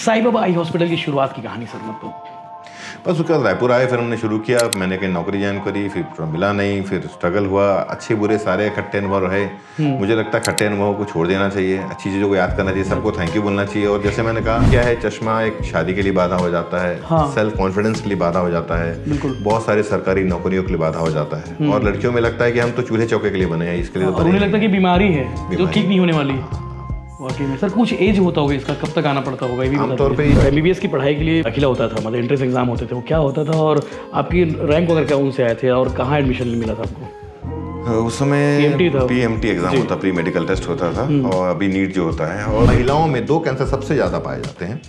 Sai Baba eye hospital की शुरुआत की कहानी सर मतलब। बस उसके बाद रायपुर आए, फिर हमने शुरू किया। मैंने कहीं नौकरी ज्वाइन करी, फिर मिला नहीं, फिर स्ट्रगल हुआ। अच्छे बुरे सारे खट्टे अनुभव रहे। मुझे लगता है खट्टे अनुभव को छोड़ देना चाहिए, अच्छी चीज़ों को याद करना चाहिए, सबको थैंक यू बोलना चाहिए। और जैसे मैंने कहा, क्या है, चश्मा एक शादी के लिए बाधा हो जाता है, सेल्फ कॉन्फिडेंस के लिए बाधा हो जाता है, बहुत सारे सरकारी नौकरियों के लिए बाधा हो जाता है। और लड़कियों में लगता है कि हम तो चूल्हे चौके के लिए बने हैं, इसके लिए तो उन्हें लगता है कि बीमारी है जो ठीक नहीं होने वाली। वाकई में सर कुछ एज होता होगा इसका, कब तक आना पड़ता होगा? ये भी आमतौर पे एमबीबीएस की पढ़ाई के लिए दाखिला होता था, मतलब एंट्रेंस एग्जाम होते थे, वो क्या होता था और आपकी रैंक वगैरह क्या उनसे आए थे और कहाँ एडमिशन मिला था आपको? उस समय पीएमटी एग्जाम होता, प्री मेडिकल टेस्ट होता था। और अभी नीट जो होता है। और महिलाओं में 2 कैंसर सबसे ज्यादा पाए जाते हैं,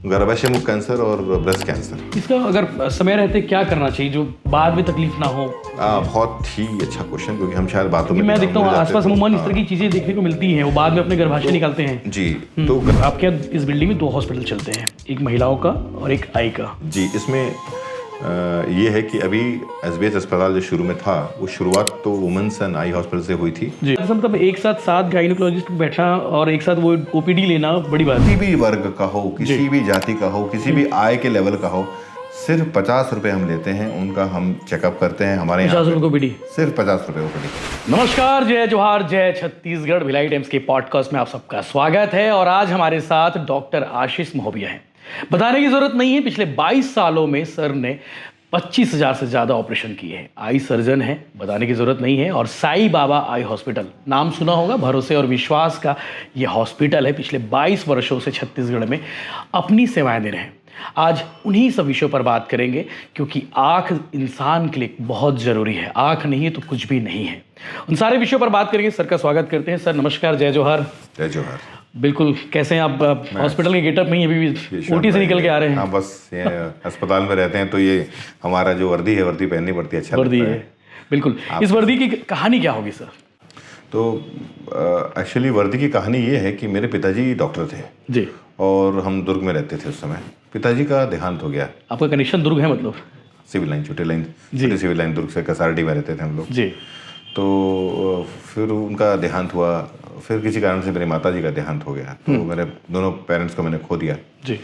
गर्भाशय मुख कैंसर और ब्रेस्ट कैंसर। इसका अगर समय रहते क्या करना चाहिए जो बाद में तकलीफ ना हो? बहुत ही अच्छा क्वेश्चन, क्योंकि हम शायद बातों में मैं देखता हूँ आसपास अमूमन इस तरह की चीजें देखने को मिलती हैं, वो बाद में अपने गर्भाशय निकालते हैं जी। तो आपके इस बिल्डिंग में 2 हॉस्पिटल चलते हैं, एक महिलाओं का और एक आई का जी। इसमें ये है कि अभी एसबीएस अस्पताल जो शुरू में था, वो शुरुआत तो वुमेन्स एंड आई हॉस्पिटल से हुई थी जी। मतलब एक साथ 7 गायनिकोलॉजिस्ट बैठा और एक साथ वो ओपीडी लेना बड़ी बात। किसी भी वर्ग का हो, किसी भी जाति का हो, किसी भी आय के लेवल का हो, सिर्फ 50 रुपए हम लेते हैं उनका। हम चेकअप करते हैं हमारे यहाँ 50 रुपये ओपीडी, सिर्फ 50 रुपए ओपीडी। नमस्कार, जय जोहार, जय छत्तीसगढ़। भिलाई टाइम्स के पॉडकास्ट में आप सबका स्वागत है। और आज हमारे साथ डॉक्टर आशीष महोबिया हैं। बताने की जरूरत नहीं है, पिछले 22 सालों में सर ने 25,000 से ज़्यादा ऑपरेशन किए हैं। आई सर्जन है, बताने की ज़रूरत नहीं है। और साई बाबा आई हॉस्पिटल, नाम सुना होगा, भरोसे और विश्वास का ये हॉस्पिटल है। पिछले 22 वर्षों से छत्तीसगढ़ में अपनी सेवाएं दे रहे हैं। आज उन्हीं सब विषयों पर बात करेंगे, क्योंकि आँख इंसान के लिए बहुत ज़रूरी है। आँख नहीं है तो कुछ भी नहीं है। उन सारे विषयों पर बात करेंगे। सर का स्वागत करते हैं। सर नमस्कार, जय जोहार। जय जोहार। बिल्कुल, कैसे हैं आप? हॉस्पिटल के गेटअप में ही अभी भी ओटी से निकल के आ रहे हैं। हाँ, बस ये अस्पताल में रहते हैं तो ये हमारा जो वर्दी है, वर्दी पहननी पड़ती है, अच्छा वर्दी है। बिल्कुल, इस वर्दी की कहानी क्या होगी सर? तो एक्चुअली वर्दी की कहानी ये है कि मेरे पिताजी डॉक्टर थे जी, और हम दुर्ग में रहते थे उस समय। पिताजी का देहांत हो गया। आपका कनेक्शन दुर्ग है मतलब? सिविल लाइन, छोटी सिविल लाइन दुर्ग से कसारडी में रहते थे हम लोग जी। तो फिर उनका देहांत हुआ। फिर किसी कारण से मेरी माता जी का देहांत हो गया, तो मेरे दोनों पेरेंट्स को मैंने खो दिया जी।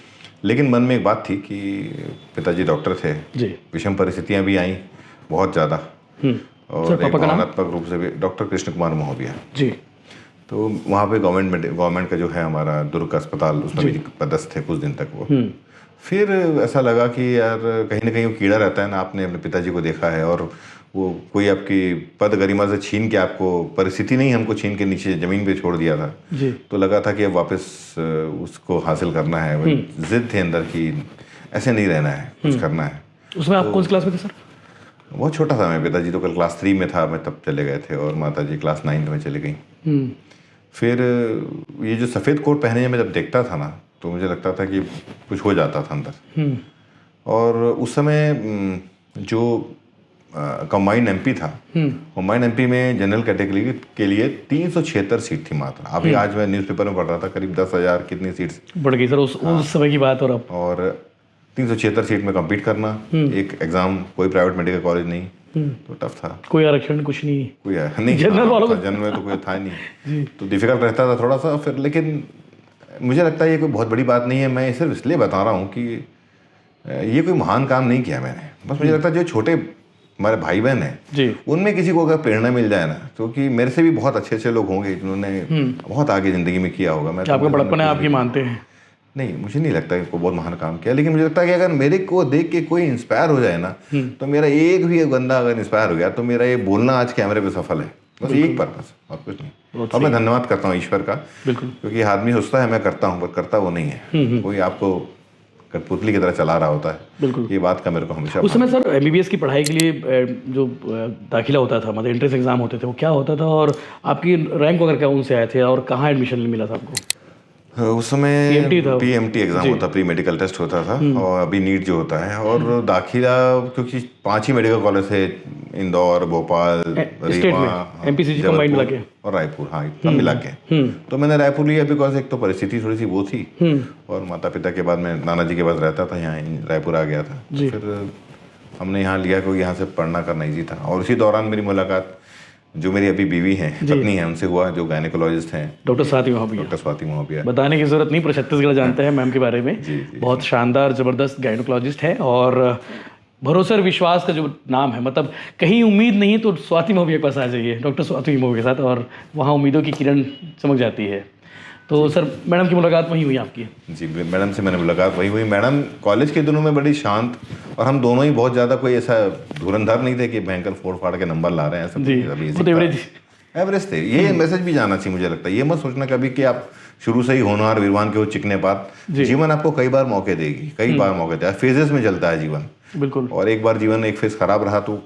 लेकिन मन में एक बात थी कि पिताजी डॉक्टर थे जी। विषम परिस्थितियां भी आई बहुत ज़्यादा, और एक भावनात्मक रूप से भी। डॉक्टर कृष्ण कुमार महोबिया जी। तो वहाँ पे गवर्नमेंट का जो है हमारा दुर्ग का अस्पताल, उसमें भी पदस्थ थे कुछ दिन तक वो। फिर ऐसा लगा कि यार कहीं ना कहीं वो कीड़ा रहता है ना। आपने अपने पिताजी को देखा है और वो कोई आपकी पद गरिमा से छीन के, आपको परिस्थिति नहीं हमको छीन के नीचे ज़मीन पे छोड़ दिया था जी। तो लगा था कि अब वापस उसको हासिल करना है। वो जिद थे अंदर की ऐसे नहीं रहना है, कुछ करना है। उसमें आप कौन सी क्लास में थे सर? बहुत छोटा था मैं। पिताजी तो कल क्लास 3 में था, मैं तब चले गए थे, और माता जी क्लास 9 में चली गई। फिर ये जो सफ़ेद कोट पहने मैं जब देखता था ना, तो मुझे लगता था कि कुछ हो जाता था अंदर। और उस समय जो कंबाइंड एमपी था, कंबाइंड एमपी में जनरल कैटेगरी के लिए 376 सीट थी मात्र। अभी आज मैं न्यूज़पेपर में पढ़ रहा था करीब 10,000 कितनी सीट्स बढ़ गई सर उस समय की बात। और 376 सीट में कम्पीट करना, एक एग्जाम, कोई प्राइवेट मेडिकल कॉलेज नहीं, तो टफ था। कोई आरक्षण कुछ नहीं, कोई नहीं, जनरल वालों जनरल में तो कोई था नहीं तो डिफिकल्ट रहता था थोड़ा सा। फिर लेकिन मुझे लगता है ये कोई बहुत बड़ी बात नहीं है। मैं सिर्फ इसलिए बता रहा हूँ कि ये कोई महान काम नहीं किया मैंने। बस मुझे लगता है जो छोटे हमारे भाई बहन हैं, उनमें किसी को अगर प्रेरणा मिल जाए ना, क्योंकि मेरे से भी बहुत अच्छे अच्छे लोग होंगे जिन्होंने बहुत आगे ज़िंदगी में किया होगा। मैं आपका बड़प्पन है, आपकी मानते हैं? नहीं, मुझे नहीं लगता कि कोई बहुत महान काम किया, लेकिन मुझे लगता है कि अगर मेरे को देख के कोई इंस्पायर हो जाए ना, तो मेरा एक भी बंदा अगर इंस्पायर हो गया तो मेरा ये बोलना आज कैमरे पे सफल है। बस एक पर्पस, और कुछ नहीं। और मैं धन्यवाद करता हूँ ईश्वर का, क्योंकि आदमी सोचता है मैं करता हूँ, पर करता वो नहीं है। कोई आपको कठपुतली की तरह चला रहा होता है। बिल्कुल, ये बात का मेरे को हमेशा। उस समय सर एमबीबीएस की पढ़ाई के लिए जो दाखिला होता था, मतलब एंट्रेंस एग्जाम होते थे, वो क्या होता था और आपकी रैंक वगैरह क्या उनसे आए थे और कहाँ एडमिशन मिला था आपको? उस समय पीएमटी एग्जाम होता, प्री मेडिकल टेस्ट होता था, और अभी नीट जो होता है। और दाखिला, क्योंकि 5 ही मेडिकल कॉलेज थे, इंदौर, भोपाल, रीवा, एमपीसीजी कंबाइंड मिला के, और रायपुर, हाँ इतना मिला के। तो मैंने रायपुर लिया, बिकॉज एक तो परिस्थिति थोड़ी सी वो थी, और माता पिता के बाद मैं नाना जी के पास रहता था, यहाँ रायपुर आ गया था। फिर हमने यहाँ लिया क्योंकि यहाँ से पढ़ना करना ईजी था। और उसी दौरान मेरी मुलाकात जो मेरी अभी बीवी हैं, पत्नी है, उनसे हुआ, जो गायनेकोलॉजिस्ट हैं, डॉक्टर स्वाति महोबिया। डॉक्टर स्वाति महोबिया। बताने की जरूरत नहीं, पूरे छत्तीसगढ़ जानते हैं मैम के बारे में। बहुत शानदार जबरदस्त गायनेकोलॉजिस्ट है और भरोसे और विश्वास का जो नाम है, मतलब कहीं उम्मीद नहीं तो स्वाति महोबिया के पास आ जाइए, डॉक्टर स्वाति महोबिया के साथ, और वहाँ उम्मीदों की किरण चमक जाती है। तो सर मैडम की मुलाकात वहीं हुई आपकी? जी, मैडम से मैंने मुलाकात वही हुई। मैडम कॉलेज के दिनों में बड़ी शांत, और हम दोनों ही बहुत ज़्यादा कोई ऐसा धुरंधर नहीं थे कि भयंकर फोड़ फाड़ के नंबर ला रहे हैं, सब एवरेज थे। ये मैसेज भी जाना चाहिए मुझे लगता है। ये मत सोचना कभी कि आप शुरू से ही होनहार वीरवान के हो, चिकने पात। जीवन आपको कई बार मौके देगी, कई बार मौके देगा, फेजेस में चलता है जीवन। बिल्कुल। और एक बार जीवन एक फेज खराब रहा तो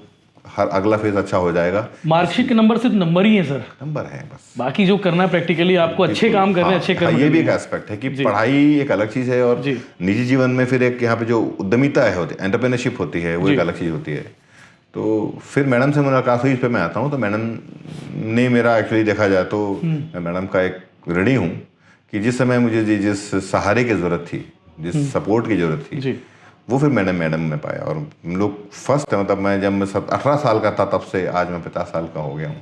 हर अगला फेज अच्छा हो जाएगा। मार्कशीट के नंबर सिर्फ नंबर ही है सर, नंबर है बस, बाकी जो करना है प्रैक्टिकली आपको अच्छे काम करने, अच्छे करने। ये भी एक एस्पेक्ट है कि पढ़ाई एक अलग चीज है, और निजी जीवन में फिर एक यहाँ पे जो उद्यमिता है, होती एंटरप्रेन्योरशिप होती है, वो एक अलग चीज होती है। तो फिर मैडम से मुलाकात हुई, इस पर मैं आता हूँ। तो मैडम ने मेरा एक्चुअली देखा जाए तो मैं मैडम का एक ऋणी हूँ कि जिस समय मुझे जिस सहारे की ज़रूरत थी, जिस सपोर्ट की ज़रूरत थी, वो फिर मैंने मैडम में पाया। और हम लोग फर्स्ट है, मतलब मैं जब मैं 18 साल का था तब से आज मैं 50 साल का हो गया हूँ,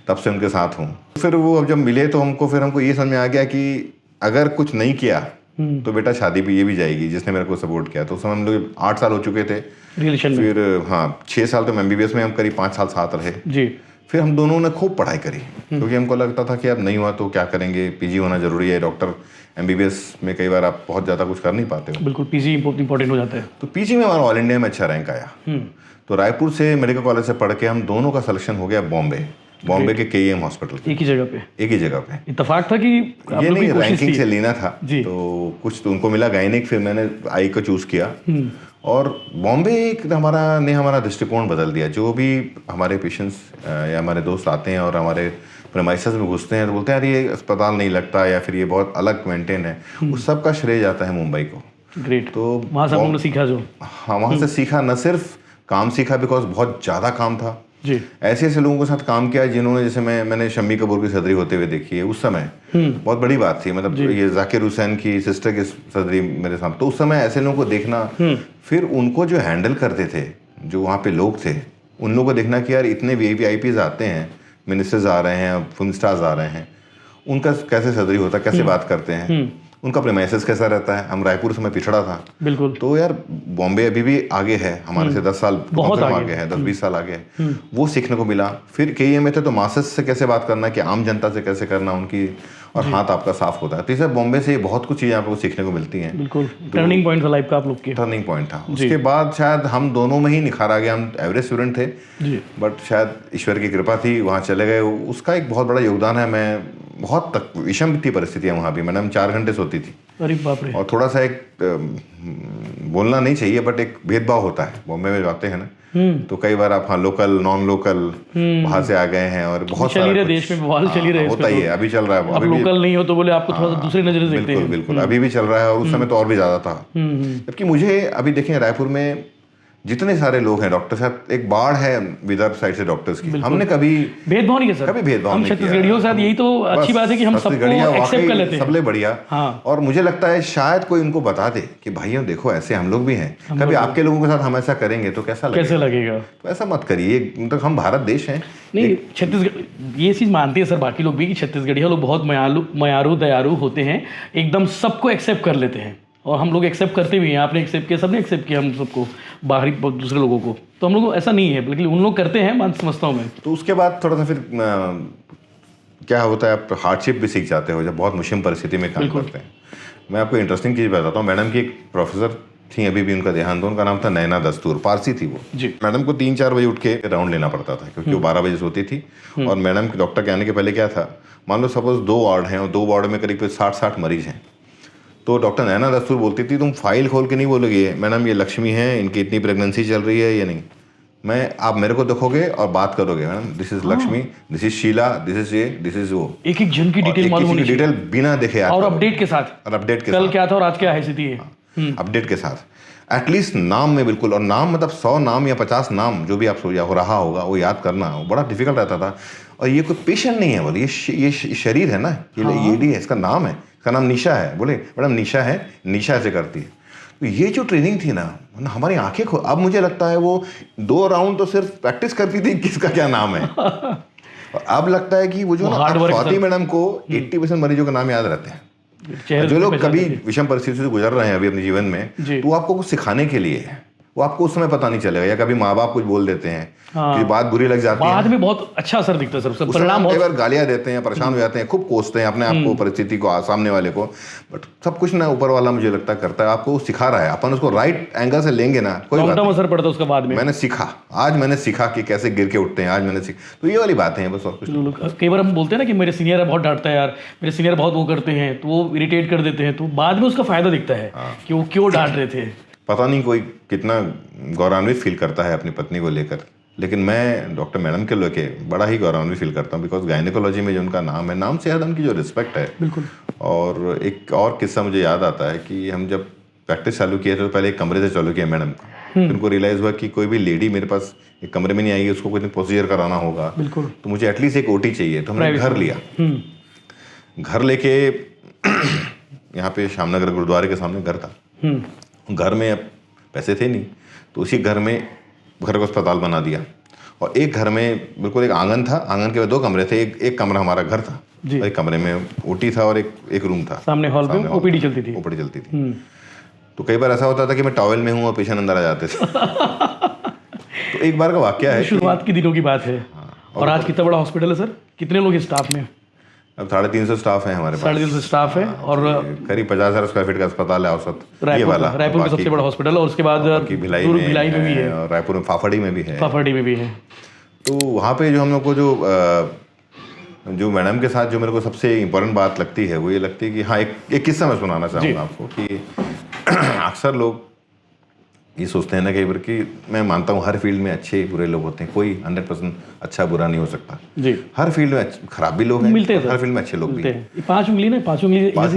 तब से उनके साथ हूँ। फिर वो अब जब मिले तो हमको ये समझ में आ गया कि अगर कुछ नहीं किया तो बेटा शादी भी ये भी जाएगी, जिसने मेरे को सपोर्ट किया। तो उस समय हम लोग 8 साल हो चुके थे रिलेशन। फिर हाँ 6 साल तो MBBS में हम करीब 5 साल साथ रहे जी। फिर हम दोनों ने खूब पढ़ाई करी, क्योंकि हमको लगता था कि अब नहीं हुआ तो क्या करेंगे, PG होना जरूरी है। डॉक्टर MBBS में कई बार आप बहुत ज़्यादा कुछ कर नहीं पाते हो। बिल्कुल, PG इंपॉर्टेंट हो जाता है। तो PG में हमारा ऑल इंडिया में अच्छा रैंक आया। तो रायपुर से मेडिकल कॉलेज से पढ़ के हम दोनों का सिलेक्शन हो गया बॉम्बे के KEM हॉस्पिटल। एक ही जगह पे इत्तेफाक था कि ये नहीं, रैंकिंग से लेना था। तो कुछ तो उनको मिला गायनिक, फिर मैंने आई को चूज किया। और बॉम्बे ने हमारा दृष्टिकोण बदल दिया। जो भी हमारे पेशेंट्स या हमारे दोस्त आते हैं और हमारे प्रेमाइसेस में घुसते हैं तो बोलते हैं यार ये अस्पताल नहीं लगता, या फिर ये बहुत अलग मेंटेन है, उस सब का श्रेय जाता है मुंबई को। ग्रेट। तो वहाँ से हमने सीखा जो, हाँ वहाँ से सीखा, न सिर्फ काम सीखा, बिकॉज बहुत ज़्यादा काम था जी। ऐसे लोगों के साथ काम किया जिन्होंने, जैसे मैंने शम्मी कपूर की सर्जरी होते हुए देखी है। उस समय बहुत बड़ी बात थी, मतलब ये जाकिर हुसैन की सिस्टर की सर्जरी मेरे सामने। तो उस समय ऐसे लोगों को देखना, फिर उनको जो हैंडल करते थे, जो वहाँ पे लोग थे, उन लोगों को देखना कि यार इतने VIPs आते हैं, मिनिस्टर्स आ रहे हैं, फिल्म स्टार्स आ रहे हैं, उनका कैसे सर्जरी होता है, कैसे बात करते हैं, उनका प्रेमाइसेस कैसा रहता है। हम रायपुर समय पिछड़ा था बिल्कुल। तो यार बॉम्बे अभी भी आगे है हमारे से 10 साल बहुत आगे है, 10-20 साल आगे है। वो सीखने को मिला। फिर KEM में थे तो मासेस से कैसे बात करना है, कि आम जनता से कैसे करना उनकी, और हाथ आपका साफ होता है। तो इसे बॉम्बे से बहुत कुछ चीज़ें आपको सीखने को मिलती हैं। बिल्कुल टर्निंग पॉइंट था लाइफ का आप लोग के। टर्निंग पॉइंट था। उसके बाद शायद हम दोनों में ही निखार आ गया। हम एवरेज स्टूडेंट थे बट शायद ईश्वर की कृपा थी, वहाँ चले गए। उसका एक बहुत बड़ा योगदान है। मैं बहुत तक विषम थी परिस्थितियाँ वहाँ भी। मैडम 4 घंटे सोती थी। अरे बाप रे। और थोड़ा सा एक बोलना नहीं चाहिए बट एक भेदभाव होता है बॉम्बे में जाते हैं ना, तो कई बार आप हाँ लोकल नॉन लोकल वहां से आ गए हैं, और बहुत सारे देश में बवाल चल ही रहे होता ही है। अभी चल रहा है, अभी लोकल नहीं हो तो बोले आपको थोड़ा दूसरी नजर से देखते हैं। बिल्कुल अभी भी चल रहा है, और उस समय तो और भी ज्यादा था। जबकि मुझे अभी देखें रायपुर में जितने सारे लोग हैं डॉक्टर साहब, एक बाढ़ है विदर्भ साइड से डॉक्टर्स की। हमने कभी भेदभाव नहीं किया सर, कभी भेदभाव नहीं किया। छत्तीसगढ़ियों के साथ यही तो अच्छी बात है कि हम सबको एक्सेप्ट कर लेते हैं, सबले बढ़िया। हाँ। और मुझे लगता है शायद कोई उनको बता दे कि भाइयों देखो ऐसे हम लोग भी हैं, कभी आपके लोगों के साथ हम ऐसा करेंगे तो कैसा लगेगा। तो ऐसा मत करिए, मतलब हम भारत देश हैं। नहीं, छत्तीसगढ़ ये चीज़ मानती है सर बाकी लोग भी कि छत्तीसगढ़िया लोग बहुत मयारू दयारू होते हैं, एकदम सबको एक्सेप्ट कर लेते हैं। और हम लोग एक्सेप्ट करते भी हैं। आपने एक्सेप्ट किया, सबने एक्सेप्ट किया हम सबको, बाहरी दूसरे लोगों को। तो हम लोग ऐसा नहीं है, लेकिन उन लोग करते हैं, मैं समझता हूँ मैं। तो उसके बाद थोड़ा सा फिर क्या होता है, आप हार्डशिप भी सीख जाते हो जब बहुत मुश्किल परिस्थिति में काम करते हैं। मैं आपको इंटरेस्टिंग चीज़ बताता हूँ। मैडम की एक प्रोफेसर थी, अभी भी उनका देहांत, उनका नाम था नैना दस्तूर, पारसी थी वो जी। मैडम को 3-4 बजे उठ के राउंड लेना पड़ता था, क्योंकि वो 12 बजे सोती थी। और मैडम के डॉक्टर के आने के पहले क्या था, मान लो सपोज 2 वार्ड हैं और 2 वार्ड में करीब 60-60 मरीज हैं। तो डॉक्टर नैना दस्तूर बोलती थी तुम फाइल खोल के नहीं बोलोगे मैडम ये लक्ष्मी है, इनकी इतनी प्रेगनेंसी चल रही है या नहीं, आप मेरे को देखोगे और बात करोगे madam this is Lakshmi, this is Sheela, this is ये, दिस इज वो। एक एक जन की डिटेल मालूम होनी चाहिए, डिटेल बिना देखे और अपडेट के साथ, कल क्या था और आज क्या है स्थिति है, अपडेट के साथ। एटलीस्ट नाम में बिल्कुल, और नाम मतलब 100 नाम या 50 नाम जो भी आप हो रहा होगा वो याद करना वो बड़ा डिफिकल्ट रहता था। और ये कोई पेशेंट नहीं है, बोले ये शरीर है ना, ये लेडी है, इसका नाम है, इसका नाम निशा है। बोले मैडम निशा है, निशा ऐसे करती है। तो ये जो ट्रेनिंग थी ना, हमारी आंखें अब मुझे लगता है वो 2 राउंड तो सिर्फ प्रैक्टिस करती थी किसका क्या नाम है। और अब लगता है कि वो जो ना स्वाति मैडम को 80% मरीजों का नाम याद रहते हैं। जो लोग कभी विषम परिस्थिति से गुजर रहे हैं अभी अपने जीवन में, तो आपको कुछ सिखाने के लिए है, वो आपको उस समय पता नहीं चलेगा, या कभी माँ बाप कुछ बोल देते हैं कि बात बुरी लग जाती है, बाद में बहुत अच्छा असर दिखता है सर, परिणाम कई बार गालियां देते हैं, परेशान हो जाते हैं, खूब कोसते हैं अपने आप को, परिस्थिति को, सामने वाले को, बट सब कुछ ना ऊपर वाला मुझे लगता है करता है, आपको सिखा रहा है, अपन उसको राइट एंगल से लेंगे ना, कोई बात नहीं, असर पड़ता है उसका बाद में। मैंने सीखा, आज मैंने सीखा कि कैसे गिर के उठते हैं, आज मैंने सीखा, तो ये वाली बातें हैं बस, और कुछ। कई बार हम बोलते हैं ना कि मेरे सीनियर बहुत डांटता है यार, मेरे सीनियर बहुत वो करते हैं, तो वो इरिटेट कर देते हैं, तो बाद में उसका फायदा दिखता है कि वो क्यों डांट रहे थे। पता नहीं कोई कितना गौरवान्वित फील करता है अपनी पत्नी को लेकर, लेकिन मैं डॉक्टर मैडम के लेके बड़ा ही गौरवान्वित फील करता हूँ, बिकॉज गायनेकोलॉजी में जो उनका नाम है, नाम से याद उनकी जो रिस्पेक्ट है। बिल्कुल। और एक और किस्सा मुझे याद आता है कि हम जब प्रैक्टिस चालू किए तो पहले एक कमरे से चालू किया मैडम का, फिर उनको रियलाइज़ हुआ कि कोई भी लेडी मेरे पास एक कमरे में नहीं आएगी, उसको कोई प्रोसीजर कराना होगा, तो मुझे एटलीस्ट एक ओटी चाहिए, तो हमने घर लिया। घर लेके यहाँ पे श्यामनगर गुरुद्वारे के सामने घर था, घर में अब पैसे थे नहीं, तो उसी घर में घर को अस्पताल बना दिया, और एक घर में बिल्कुल एक आंगन था, आंगन के बाद 2 कमरे थे, एक कमरा हमारा घर था, और एक कमरे में ओटी था, और एक रूम था, सामने हॉल में ओपीडी चलती थी। तो कई बार ऐसा होता था कि मैं टॉवेल में हूँ और पेशेंट अंदर आ जाते थे। तो एक बार का वाकया है, शुरुआत के दिनों की बात है। और आज कितना बड़ा हॉस्पिटल है सर, कितने लोग हैं स्टाफ में? अब 350 स्टाफ है हमारे पास। 350 स्टाफ है, और करीब 50,000 स्क्वायर फीट का अस्पताल है औसत, ये वाला रायपुर में सबसे बड़ा हॉस्पिटल है, और उसके बाद भिलाई में भी है, और रायपुर में फाफड़ी में भी है। तो वहाँ पे जो हम लोग को जो मैडम के साथ जो मेरे को सबसे इम्पोर्टेंट बात लगती है, वो ये लगती है कि हाँ, एक किस्सा मैं सुनाना चाहूँगा आपको कि अक्सर लोग ये सोचते हैं ना कई बार कि मैं मानता हूँ हर फील्ड में अच्छे बुरे लोग होते हैं, कोई 100% अच्छा बुरा नहीं हो सकता जी। हर फील्ड में खराब भी लोग हैं, मिलते हैं, हर फील्ड में अच्छे लोग भी हैं। 5 उंगली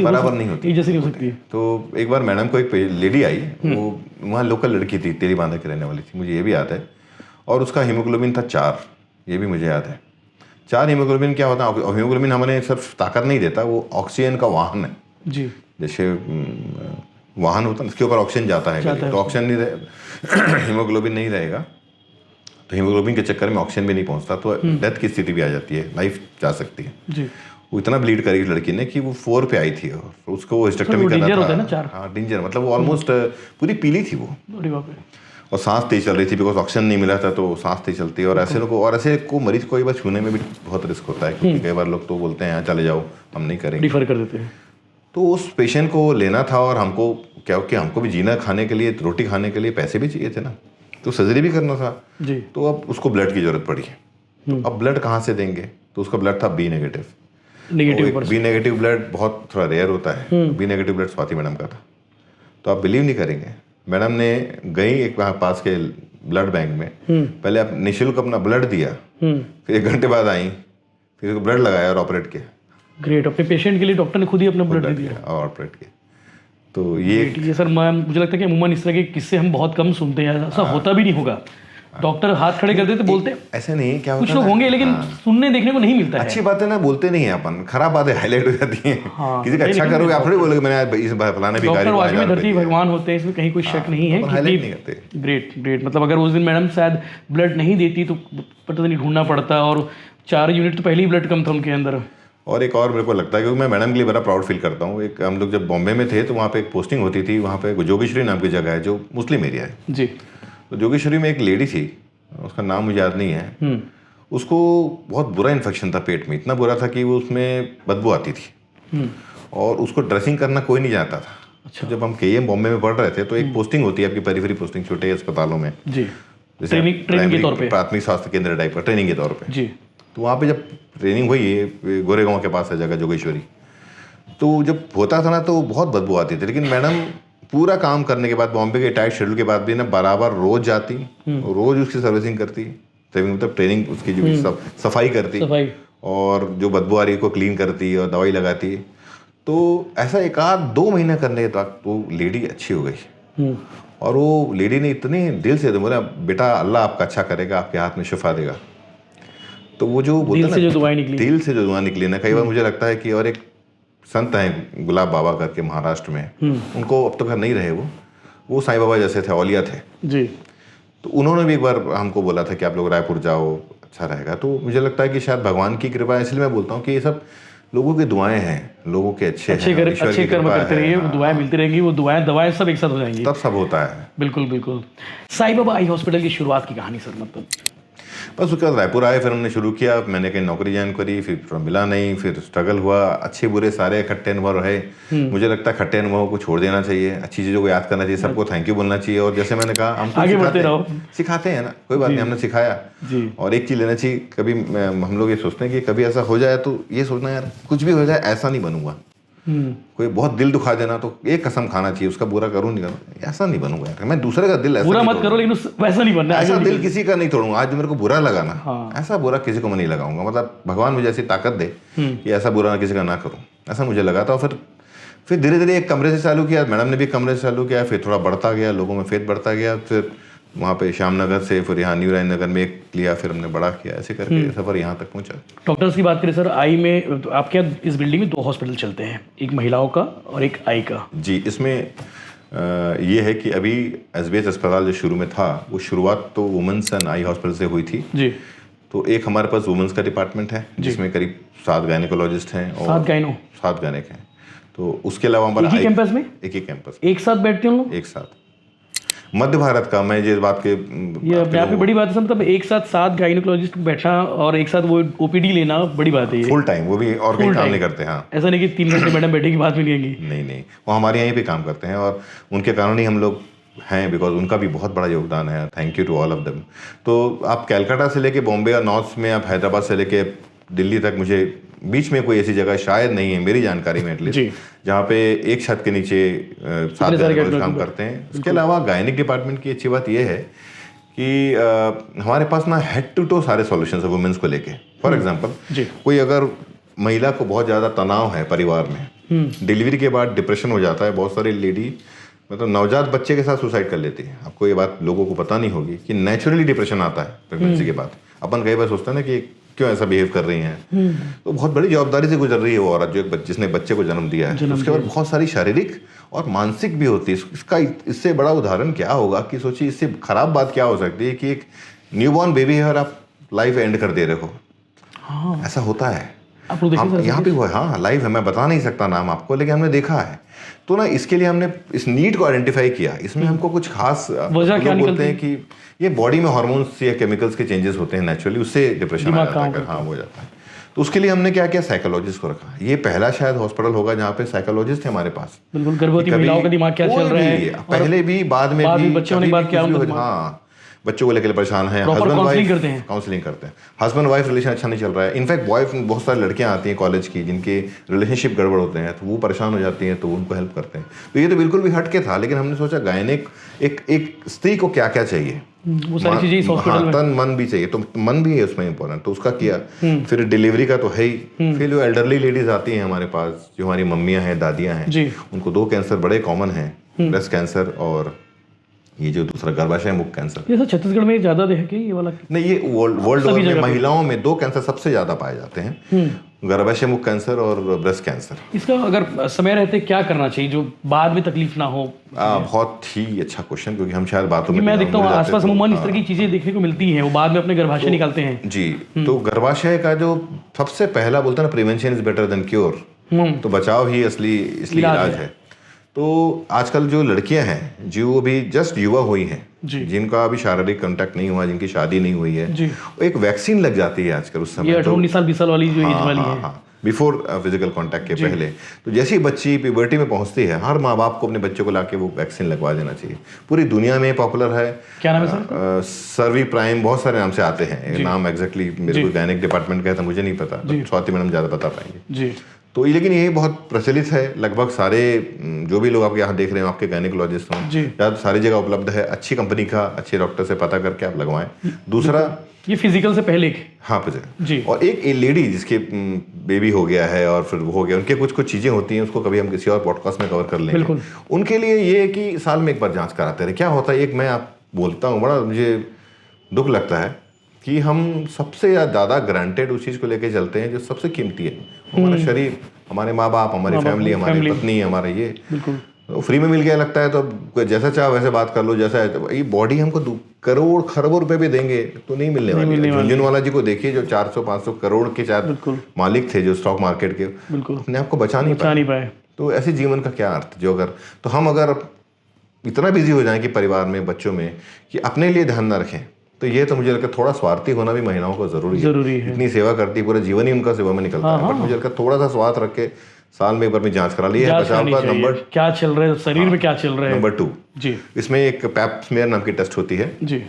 बराबर नहीं होती, जैसी नहीं हो सकती। तो एक बार मैडम को एक लेडी आई, वो वहाँ लोकल लड़की थी, तेली बांधा के रहने वाली थी, मुझे ये भी याद है, और उसका हीमोग्लोबिन था 4, ये भी मुझे याद है। 4 हीमोग्लोबिन क्या होता है? हीमोग्लोबिन हमें सिर्फ ताकत नहीं देता, वो ऑक्सीजन का वाहन है जी। जैसे वाहन होता है, उसके ऊपर ऑक्सीजन जाता है, तो ऑक्सीजन नहीं रहे, हीमोग्लोबिन नहीं रहेगा, तो हीमोग्लोबिन के चक्कर में ऑक्सीजन भी नहीं पहुंचता, तो डेथ की स्थिति भी आ जाती है, लाइफ जा सकती है जी। वो इतना ब्लीड करी लड़की ने कि वो 4 पे आई थी, और उसको वो हिस्टेक्टोमी करना था। हाँ, डेंजर, मतलब वो ऑलमोस्ट पूरी पीली थी वो, और सांस तेज चल रही थी, बिकॉज ऑक्सीजन नहीं मिला था, तो सांस तेज चलती है। और ऐसे को मरीज को एक बार छूने में भी बहुत रिस्क होता है, क्योंकि कई बार लोग तो बोलते हैं चले जाओ, हम नहीं करेंगे, डिफर कर देते हैं। तो उस पेशेंट को लेना था, और हमको क्या कि हमको भी जीना खाने के लिए, रोटी खाने के लिए पैसे भी चाहिए थे ना, तो सर्जरी भी करना था जी। तो अब उसको ब्लड की जरूरत पड़ी, तो अब ब्लड कहाँ से देंगे? तो उसका ब्लड था B negative. B negative blood बहुत थोड़ा रेयर होता है, B negative blood Swati madam का था। तो आप बिलीव नहीं करेंगे, मैडम ने गई एक वहाँ पास के ब्लड बैंक में, पहले आप निःशुल्क अपना ब्लड दिया, फिर 1 घंटे बाद आई, फिर उसको ब्लड लगाया और ऑपरेट किया। ग्रेट, अपने पेशेंट के लिए डॉक्टर ने खुद ही अपना ब्लड दिया और ऑपरेट किया। तो ये सर मुझे लगता है कि अमूमन इस तरह के किस्से हम बहुत कम सुनते हैं, ऐसा होता भी नहीं होगा। डॉक्टर हाथ खड़े कर देते, बोलते ऐसे नहीं, क्या कुछ लोग होंगे, लेकिन सुनने देखने को नहीं मिलता है। अच्छी बातें ना बोलते नहीं है अपन, खराब बातें हाईलाइट हो जाती हैं। किसी का अच्छा करोगे, आप थोड़ी बोलोगे मैंने इस फलाने भिखारी को डॉक्टर धरती भगवान होते हैं, इसमें कहीं कोई शक नहीं है। ग्रेट, मतलब अगर उस दिन मैडम शायद ब्लड नहीं देती तो पता नहीं ढूंढना पड़ता, और 4 यूनिट तो पहले ही ब्लड कम था उनके अंदर। और एक और मेरे को लगता है, क्योंकि मैं मैडम के लिए बड़ा प्राउड फील करता हूँ, एक हम लोग जब बॉम्बे में थे तो वहाँ पे एक पोस्टिंग होती थी, वहाँ पे जोगेश्वरी नाम की जगह है जो मुस्लिम एरिया है जी। तो जोगेश्वरी में एक लेडी थी, उसका नाम मुझे याद नहीं है, उसको बहुत बुरा इन्फेक्शन था पेट में, इतना बुरा था कि वो उसमें बदबू आती थी, और उसको ड्रेसिंग करना कोई नहीं जानता था। अच्छा। जब हम KEM बॉम्बे में पढ़ रहे थे, तो एक पोस्टिंग होती है आपकी पेरिफेरी पोस्टिंग, छोटे अस्पतालों में जी, जैसे ट्रेनिंग के तौर पे, प्राथमिक स्वास्थ्य केंद्र टाइप का ट्रेनिंग के तौर पे जी। तो वहाँ पे जब ट्रेनिंग हुई, गोरेगांव के पास है जगह जोगेश्वरी, तो जब होता था ना तो बहुत बदबू आती थी, लेकिन मैडम पूरा काम करने के बाद, बॉम्बे के टाइट शेड्यूल के बाद भी ना बराबर रोज जाती, रोज उसकी सर्विसिंग करती, मतलब ट्रेनिंग उसकी जो सफाई करती, और जो बदबू आ रही को क्लीन करती और दवाई लगाती। तो ऐसा 1-2 महीने करने के बाद वो लेडी अच्छी हो गई, और वो लेडी ने इतने दिल से बोला, बेटा अल्लाह आपका अच्छा करेगा, आपके हाथ में शिफा देगा। तो वो जो दिल से जो दुआएं निकली ना, कई बार मुझे लगता है कि, और एक संत हैं गुलाब बाबा करके महाराष्ट्र में, उनको अब तो घर नहीं रहे, वो साईं बाबा जैसे थे, औलिया थे जी। तो उन्होंने भी एक बार हमको बोला था कि आप लोग रायपुर जाओ, अच्छा रहेगा। तो मुझे लगता है कि शायद भगवान की कृपा है, इसलिए मैं बोलता हूँ कि ये सब लोगों की दुआएं हैं, लोगों के अच्छे कर्म करते रहिए, दुआएं मिलती रहेंगी, वो दुआएं दवाएं सब एक साथ हो जाएंगी, तब सब होता है। बिल्कुल बिल्कुल। साईं बाबा आई हॉस्पिटल की शुरुआत की कहानी सर, मतलब बस उसके बाद रायपुर आए, फिर हमने शुरू किया, मैंने कहीं नौकरी ज्वाइन करी, फिर मिला नहीं, फिर स्ट्रगल हुआ, अच्छे बुरे सारे खट्टे अनुभव रहे। मुझे लगता है खट्टे अनुभवों को छोड़ देना चाहिए, अच्छी चीज़ों को याद करना चाहिए, सबको थैंक यू बोलना चाहिए। और जैसे मैंने कहा, हम आगे बढ़ते रहो, सिखाते हैं ना, कोई बात नहीं, हमने सिखाया। और एक चीज़ लेना चाहिए, कभी हम लोग ये सोचते हैं कि कभी ऐसा हो जाए तो ये सोचना यार कुछ भी हो जाए ऐसा नहीं बनूंगा। कोई बहुत दिल दुखा देना तो एक कसम खाना चाहिए, उसका बुरा करूँ नहीं करूँ, ऐसा नहीं बनूंगा यार, मैं दूसरे का दिल ऐसा बुरा मत करो, लेकिन वैसा नहीं बनना, ऐसा दिल किसी का नहीं तोड़ूंगा। आज जो मेरे को बुरा लगा ना, ऐसा बुरा किसी को मैं नहीं लगाऊंगा। मतलब भगवान मुझे ऐसी ताकत दे कि ऐसा बुरा किसी का ना करूँ, ऐसा मुझे लगा था। फिर धीरे धीरे एक कमरे से चालू किया, मैडम ने भी कमरे से चालू किया, फिर थोड़ा बढ़ता गया, लोगों में फेथ बढ़ता गया, फिर वहाँ पे श्यामनगर से फिर यहाँ न्यू रायन नगर में एक लिया, फिर हमने बड़ा किया, ऐसे करके सफर यहाँ तक पहुँचा। डॉक्टर्स की बात करें सर, आई में तो आपके इस बिल्डिंग में 2 हॉस्पिटल चलते हैं, एक महिलाओं का और एक आई का। जी, इसमें ये है कि अभी एसबीएस अस्पताल जो शुरू में था, वो शुरुआत तो वुमेंस एंड आई हॉस्पिटल से हुई थी जी। तो एक हमारे पास वुमेंस का डिपार्टमेंट है जिसमें करीब 7 गायनेकोलॉजिस्ट हैं और 7 गायनेक हैं। तो उसके अलावा हमारा एक ही कैंपस में, एक ही कैंपस, एक साथ बैठते हैं लोग, एक साथ। मध्य भारत का, मैं जिस बात के, ये अपने आप में बड़ी बात है, मतलब एक साथ 7 गायनेकोलॉजिस्ट बैठना और एक साथ वो ओपीडी लेना बड़ी बात है, फुल टाइम, वो भी और कहीं काम नहीं करते। हाँ, ऐसा नहीं कि 3 घंटे मैडम बैठेगी बात भी नहीं आएगी, नहीं, वो हमारे यहीं पे काम करते हैं और उनके कारण ही हम लोग हैं, बिकॉज उनका भी बहुत बड़ा योगदान है। Thank you to all of them. तो आप कैलकाटा से लेके बॉम्बे और नॉर्थ में, आप हैदराबाद से लेके दिल्ली तक, मुझे बीच में कोई ऐसी जगह शायद नहीं है मेरी जानकारी में एटलीस्ट, जहाँ पे एक छत के नीचे 7 गायनेकोलॉजिस्ट काम करते हैं। उसके अलावा गायनिक डिपार्टमेंट की अच्छी बात यह है कि हमारे पास ना हेड टू टो सारे सॉल्यूशंस है वुमेन्स को लेके। फॉर एग्जांपल, कोई अगर महिला को बहुत ज़्यादा तनाव है परिवार में, डिलीवरी के बाद डिप्रेशन हो जाता है, बहुत सारी लेडी मतलब नवजात बच्चे के साथ सुसाइड कर लेती है। आपको ये बात लोगों को पता नहीं होगी कि नेचुरली डिप्रेशन आता है प्रेगनेंसी के बाद। अपन कई बार सोचते हैं ना कि क्यों ऐसा बिहेव कर रही हैं, तो बहुत बड़ी जवाबदारी से गुजर रही है वो औरत जो जिसने बच्चे को जन्म दिया है। उसके बाद बहुत सारी शारीरिक और मानसिक भी होती है। इसका इससे बड़ा उदाहरण क्या होगा कि सोचिए, इससे खराब बात क्या हो सकती है कि एक न्यूबॉर्न बेबी है और आप लाइफ एंड कर दे रहे हो। ऐसा होता है, यहाँ पे हुआ है। हाँ, लाइव है, मैं बता नहीं सकता नाम आपको, लेकिन हमने देखा है। तो ना इसके लिए हमने इस नीड को आइडेंटिफाई किया। इसमें हमको कुछ खास वजह क्या बोलते हैं कि ये बॉडी में हार्मोन्स या केमिकल्स के चेंजेस होते हैं नेचुरली, उससे डिप्रेशन आ जाता है। हाँ, हो जाता है। तो उसके लिए हमने क्या किया, साइकोलॉजिस्ट को रखा। ये पहला शायद हॉस्पिटल होगा जहाँ पे साइकोलॉजिस्ट है हमारे पास। बिल्कुल, गर्भवती महिलाओं का दिमाग क्या चल रहा है, पहले भी बाद में भी बच्चों ने बात किया। हाँ, बच्चों को लेकर परेशान है, हस्बैंड वाइफ काउंसलिंग करते हैं, हस्बैंड वाइफ रिलेशन अच्छा नहीं चल रहा है। इनफैक्ट वाइफ, बहुत सारी लड़कियां आती हैं कॉलेज की जिनके रिलेशनशिप गड़बड़ होते हैं, तो वो परेशान हो जाती हैं, तो उनको हेल्प करते हैं। तो ये तो बिल्कुल भी हट के था, लेकिन हमने सोचा गायनिक एक स्त्री को क्या क्या चाहिए, वो सारी चीजें इस हॉस्पिटल में, तन मन भी चाहिए, तो मन भी है उसमें इंपॉर्टेंट, तो उसका किया। फिर डिलीवरी का तो है ही। फिर जो एल्डरली लेडीज आती हैं हमारे पास, जो हमारी मम्मियाँ हैं, दादियाँ हैं, उनको 2 कैंसर बड़े कॉमन हैं, ब्रेस्ट कैंसर और ये जो दूसरा गर्भाशय मुख कैंसर। ये सर छत्तीसगढ़ में ज्यादा है कि ये वाला? नहीं, ये वर्ल्ड ओवर में महिलाओं में 2 कैंसर सबसे ज्यादा पाए जाते हैं, गर्भाशय मुख कैंसर और ब्रेस्ट कैंसर। इसका अगर समय रहते क्या करना चाहिए जो बाद में तकलीफ ना हो? बहुत ही अच्छा क्वेश्चन, क्योंकि हम शायद बातों में, मैं देखता हूँ आसपास अमूमन इस तरह की चीजें देखने को मिलती हैं, वो बाद में अपने गर्भाशय निकालते हैं। जी, तो गर्भाशय का जो सबसे पहला बोलते हैं ना, prevention is better than cure, तो बचाव ही असली इलाज है। तो आजकल जो लड़कियां हैं जो अभी जस्ट युवा हुई हैं, जिनका अभी शारीरिक कांटेक्ट नहीं हुआ, जिनकी शादी नहीं हुई है, एक वैक्सीन लग जाती है आजकल उस समय, 18-19 साल 20 साल वाली जो एज वाली है, बिफोर फिजिकल कांटेक्ट के पहले। तो जैसी बच्ची प्यूबर्टी में पहुंचती है, हर माँ बाप को अपने बच्चे को लाके वो वैक्सीन लगवा देना चाहिए। पूरी दुनिया में पॉपुलर है। क्या नाम है सर? सर्वी प्राइम, बहुत सारे नाम से आते हैं, नाम एग्जैक्टली मेरे को गायनिक डिपार्टमेंट का था, मुझे नहीं पता, स्वाति मैडम ज्यादा बता पाएंगे। तो लेकिन ये बहुत प्रचलित है, लगभग सारे जो भी लोग आपके यहाँ देख रहे हैं, आपके गायनेकोलॉजिस्ट हों, ज़्यादा सारी जगह उपलब्ध है। अच्छी कंपनी का, अच्छे डॉक्टर से पता करके आप लगवाएं। दूसरा, ये फिजिकल से पहले, हाँ फिजिकल, और एक लेडी जिसके बेबी हो गया है और फिर वो हो गया, उनके कुछ चीज़ें होती हैं, उसको कभी हम किसी और पॉडकास्ट में कवर कर लेंगे। उनके लिए ये है कि साल में एक बार जाँच कराते रहे। क्या होता है, एक मैं आप बोलता हूँ, बड़ा मुझे दुख लगता है कि हम सबसे ज़्यादा ग्रांटेड उस चीज़ को लेके चलते हैं जो सबसे कीमती है, हमारा शरीर, हमारे माँ बाप, हमारी फैमिली, हमारी पत्नी, हमारे ये तो फ्री में मिल गया लगता है, तो जैसा चाहो वैसे बात कर लो, जैसा है। ये बॉडी हमको करोड़ खरबों रुपए भी देंगे तो नहीं मिलने वाली है। झुनझुनवाला जी को देखिए, जो 400-500 करोड़ के शायद मालिक थे, जो स्टॉक मार्केट के, अपने आप को बचा नहीं पाए। तो ऐसे जीवन का क्या अर्थ, जो अगर तो हम अगर इतना बिजी हो जाएं कि परिवार में, बच्चों में, कि अपने लिए ध्यान ना रखें, तो ये तो मुझे लगता है थोड़ा स्वार्थी होना भी महिलाओं को जरूरी है। इतनी सेवा करती है, पूरा जीवन ही उनका सेवा में निकलता है, बट मुझे लगता है थोड़ा सा स्वार्थ रख के साल में एक बार में जांच करा ली है। बचाव का नंबर क्या चल रहा है शरीर में, क्या चल रहा है। नंबर 2 जी, इसमें एक पैप स्मेयर नाम की टेस्ट होती है जी।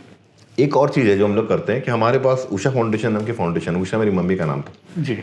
एक और चीज़ है जो हम लोग करते हैं कि हमारे पास उषा फाउंडेशन नाम की फाउंडेशन, उषा मेरी मम्मी का नाम था जी,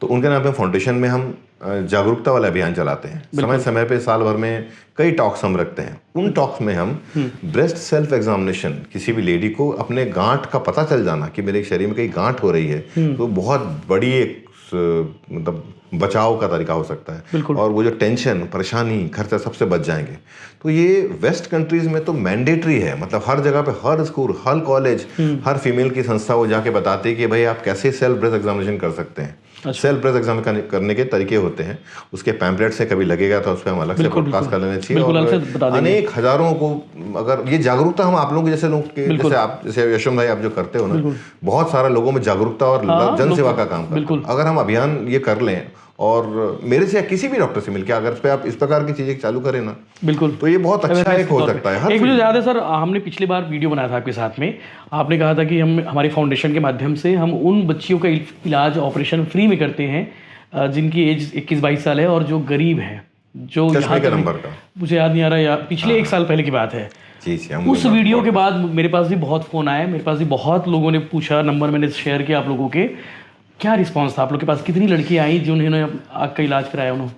तो उनके नाम पे फाउंडेशन में हम जागरूकता वाला अभियान चलाते हैं। समय समय पे साल भर में कई टॉक्स हम रखते हैं। उन टॉक्स में हम ब्रेस्ट सेल्फ एग्जामिनेशन, किसी भी लेडी को अपने गांठ का पता चल जाना कि मेरे शरीर में कहीं गांठ हो रही है, तो बहुत बड़ी एक मतलब बचाव का तरीका हो सकता है, और वो जो टेंशन, परेशानी, खर्चा सबसे बच जाएंगे। तो ये वेस्ट कंट्रीज में तो मैंडेटरी है, मतलब हर जगह पे, हर स्कूल, हर कॉलेज, हर फीमेल की संस्था वो जाके बताती है कि भाई आप कैसे सेल्फ ब्रेस्ट एग्जामिनेशन कर सकते हैं। सेल्फ ब्रेस्ट एग्जाम करने के तरीके होते हैं, उसके पैम्पलेट से कभी लगेगा तो उस पर हम अलग से पॉडकास्ट कर लेना चाहिए। और अनेक हजारों को अगर ये जागरूकता हम आप लोगों के जैसे लोग के, जैसे आप, जैसे यशवंत भाई आप जो करते हो ना, बहुत सारा लोगों में जागरूकता और जन सेवा का काम करते हो। अगर हम अभियान ये कर लें और मेरे से या किसी भी डॉक्टर से मिलकर अगर इस पे आप इस प्रकार की चीजें चालू करें ना, बिल्कुल, तो ये बहुत अच्छा एक हो सकता है। एक मुझे याद है सर, हमने पिछली बार वीडियो बनाया था आपके साथ में, आपने कहा था कि हम हमारी फाउंडेशन के माध्यम से हम उन बच्चियों का इलाज, ऑपरेशन फ्री में करते हैं जिनकी एज 21-22 साल है और जो गरीब है, जो यहाँ का नंबर का मुझे याद नहीं आ रहा, या पिछले 1 साल पहले की बात है। उस वीडियो के बाद मेरे पास भी बहुत फ़ोन आए, मेरे पास भी बहुत लोगों ने पूछा, नंबर मैंने शेयर किया आप लोगों के। क्या रिस्पांस था आप लोग के पास? कितनी लड़कियां आई जिन्होंने आग का इलाज कराया? उन्होंने